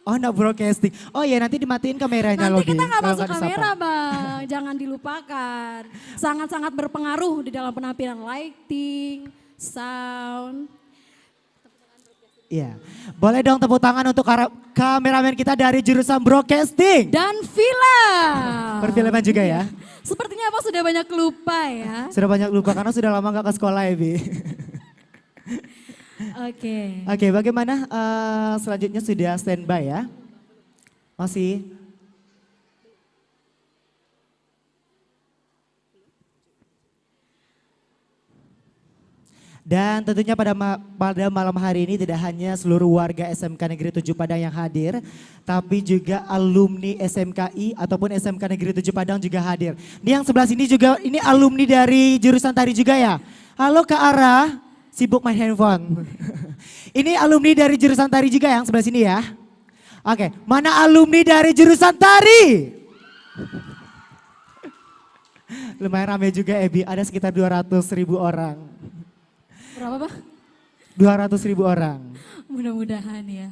Speaker 13: Oh, no broadcasting. Oh ya, nanti dimatiin kameranya loh,
Speaker 14: Nanti kita
Speaker 13: Bi,
Speaker 14: nggak
Speaker 13: kalau
Speaker 14: masuk
Speaker 13: disapa.
Speaker 14: kamera, Bang. Jangan dilupakan. Sangat-sangat berpengaruh di dalam penampilan lighting, sound.
Speaker 13: Iya. Boleh dong tepuk tangan untuk kameramen kita dari jurusan broadcasting.
Speaker 14: Dan film.
Speaker 13: Perfilman juga ya.
Speaker 14: Sepertinya Abang sudah banyak lupa ya.
Speaker 13: Sudah banyak lupa karena sudah lama gak ke sekolah ya, Bi.
Speaker 14: Oke.
Speaker 13: Oke, bagaimana selanjutnya sudah standby ya? Masih? Dan tentunya pada malam hari ini tidak hanya seluruh warga SMK Negeri 7 Padang yang hadir, tapi juga alumni SMKI ataupun SMK Negeri 7 Padang juga hadir. Ini yang sebelah sini juga, ini alumni dari jurusan tari juga ya? Halo Kak Ara, sibuk main handphone. Ini alumni dari jurusan tari juga yang sebelah sini ya? Oke, mana alumni dari jurusan tari? Lumayan ramai juga Ebi, ada sekitar 200.000 orang.
Speaker 14: Berapa, Bang?
Speaker 13: 200.000 orang.
Speaker 14: Mudah-mudahan ya.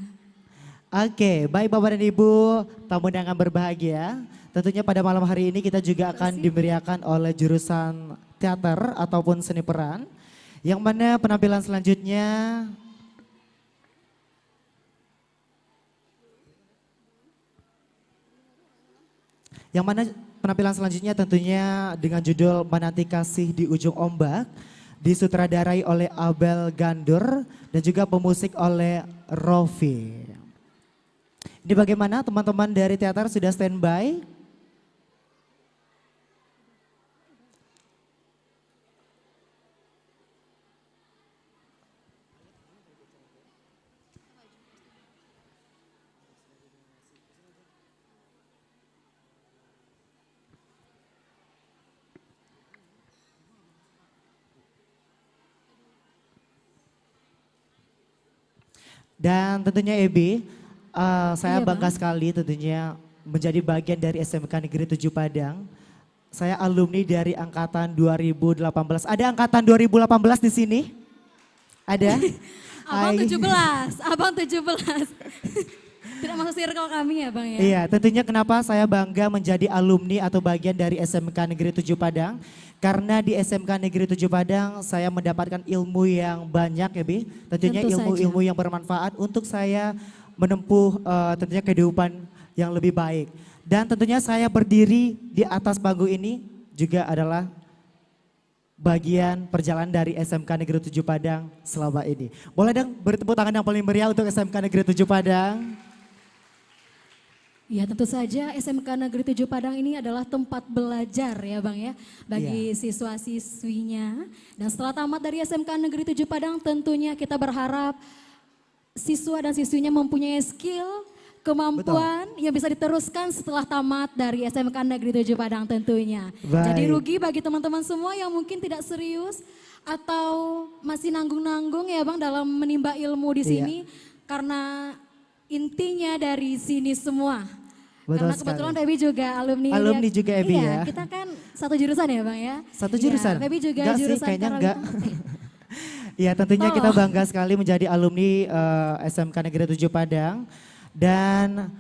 Speaker 13: Oke, baik Bapak dan Ibu, tamu undangan berbahagia. Tentunya pada malam hari ini kita juga akan diberiakan oleh jurusan teater ataupun seni peran. Yang mana penampilan selanjutnya tentunya dengan judul Menanti Kasih di Ujung Ombak, disutradarai oleh Abel Gandur dan juga pemusik oleh Rofi. Ini bagaimana teman-teman dari teater sudah standby? Dan tentunya Ebi, saya bangga sekali tentunya menjadi bagian dari SMK Negeri 7 Padang. Saya alumni dari angkatan 2018. Ada angkatan 2018 di sini? Ada?
Speaker 14: Abang 17. Tidak masuk circle kami ya, Bang ya?
Speaker 13: Iya, tentunya kenapa saya bangga menjadi alumni atau bagian dari SMK Negeri 7 Padang. Karena di SMK Negeri 7 Padang saya mendapatkan ilmu yang banyak ya Bi. Tentunya ilmu-ilmu yang bermanfaat untuk saya menempuh tentunya kehidupan yang lebih baik. Dan tentunya saya berdiri di atas panggung ini juga adalah bagian perjalanan dari SMK Negeri 7 Padang selama ini. Boleh dong beri tepuk tangan yang paling meriah untuk SMK Negeri 7 Padang.
Speaker 14: Ya tentu saja SMK Negeri 7 Padang ini adalah tempat belajar ya Bang ya. Bagi siswa-siswinya. Dan setelah tamat dari SMK Negeri 7 Padang tentunya kita berharap siswa dan siswinya mempunyai skill, kemampuan yang bisa diteruskan setelah tamat dari SMK Negeri 7 Padang tentunya.
Speaker 13: Baik.
Speaker 14: Jadi rugi bagi teman-teman semua yang mungkin tidak serius atau masih nanggung-nanggung ya Bang dalam menimba ilmu di sini. Karena intinya dari sini semua.
Speaker 13: Betul
Speaker 14: Karena kebetulan Feby juga alumni.
Speaker 13: Alumni juga Ebi
Speaker 14: iya,
Speaker 13: ya.
Speaker 14: Kita kan satu jurusan ya Bang ya.
Speaker 13: Satu
Speaker 14: Iya,
Speaker 13: jurusan?
Speaker 14: Feby juga
Speaker 13: Enggak sih,
Speaker 14: jurusan
Speaker 13: kayaknya
Speaker 14: Karawita
Speaker 13: enggak.
Speaker 14: Mukti.
Speaker 13: Ya tentunya kita
Speaker 14: Tolong.
Speaker 13: bangga sekali menjadi alumni SMK Negeri 7 Padang. Dan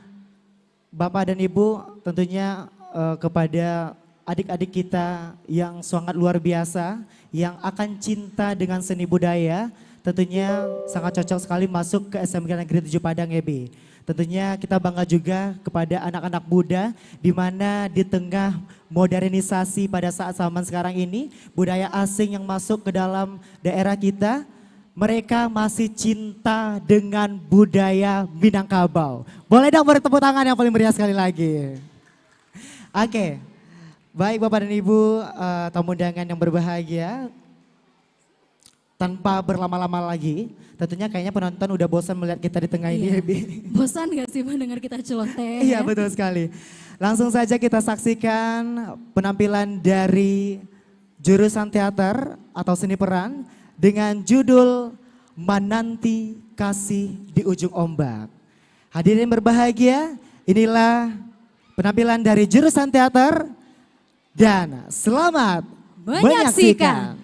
Speaker 13: Bapak dan Ibu tentunya kepada adik-adik kita yang sangat luar biasa, yang akan cinta dengan seni budaya, tentunya sangat cocok sekali masuk ke SMK Negeri 7 Padang ya Bi. Tentunya kita bangga juga kepada anak-anak muda di mana di tengah modernisasi pada saat zaman sekarang ini, budaya asing yang masuk ke dalam daerah kita, mereka masih cinta dengan budaya Minangkabau. Boleh dong beri tepuk tangan yang paling meriah sekali lagi. Oke, baik Bapak dan Ibu tamu undangan yang berbahagia. Tanpa berlama-lama lagi, tentunya kayaknya penonton udah bosan melihat kita di tengah ini.
Speaker 14: Iya.
Speaker 13: Bi.
Speaker 14: Bosan gak sih mendengar kita celoteh?
Speaker 13: Iya betul sekali. Langsung saja kita saksikan penampilan dari jurusan teater atau seni peran dengan judul Menanti Kasih di Ujung Ombak. Hadirin berbahagia, inilah penampilan dari jurusan teater dan selamat menyaksikan.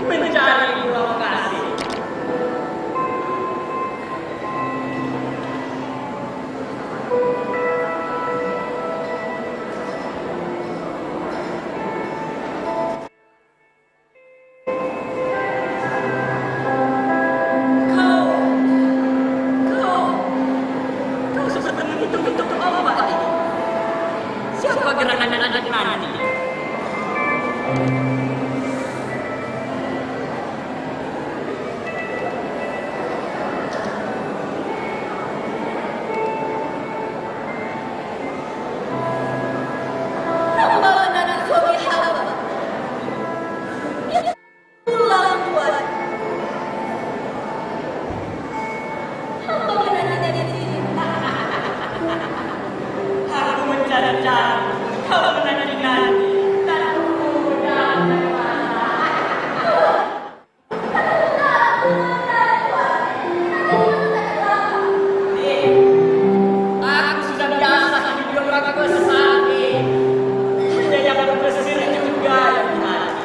Speaker 18: Mencari pulau kasih. Kau seperti menghitung-hitung apa ini? Siapa gerangan anak nanti? Aku mencari-cari, kau menanti-nanti, dan aku aku sudah biasa hidup orang besakit. Hanya yang berbesar juga yang di hati.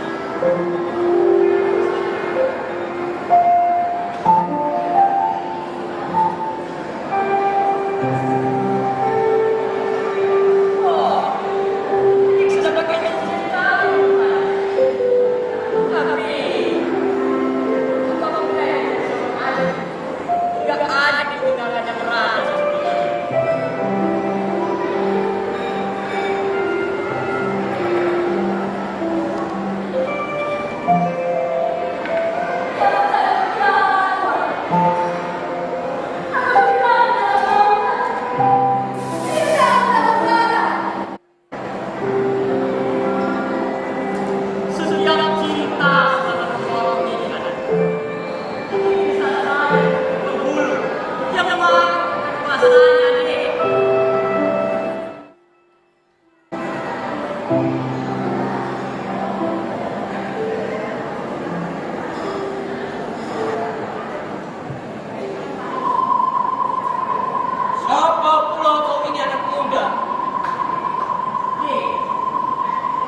Speaker 18: Siapa pula kau ini anak muda?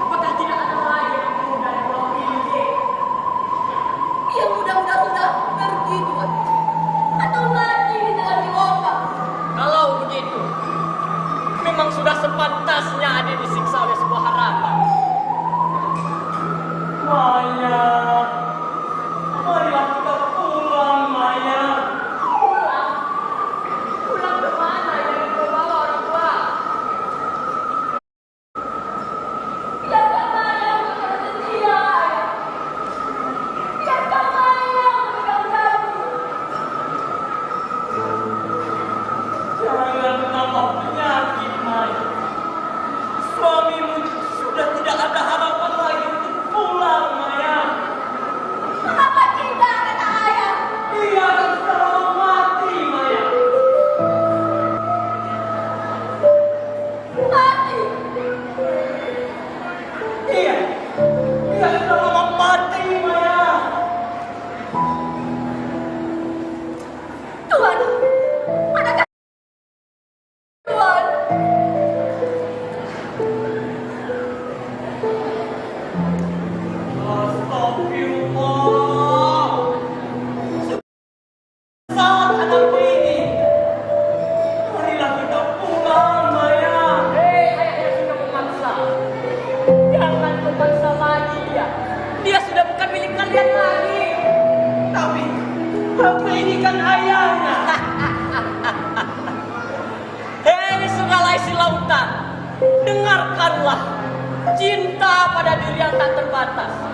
Speaker 18: Apakah tidak ada lagi anak muda yang belum ini?
Speaker 19: Yang muda-muda sudah pergi Tuhan. Atau lagi kita lagi obat.
Speaker 18: Kalau begitu, memang sudah sepantasnya Adik disiksa oleh sebuah harapan. Maya, marilah kita pulang, Maya. Pulang? Pulang ke mana yang membawa orang tua? meninggikan ayahnya. Hei segala isi lautan, dengarkanlah cinta pada diri yang tak terbatas.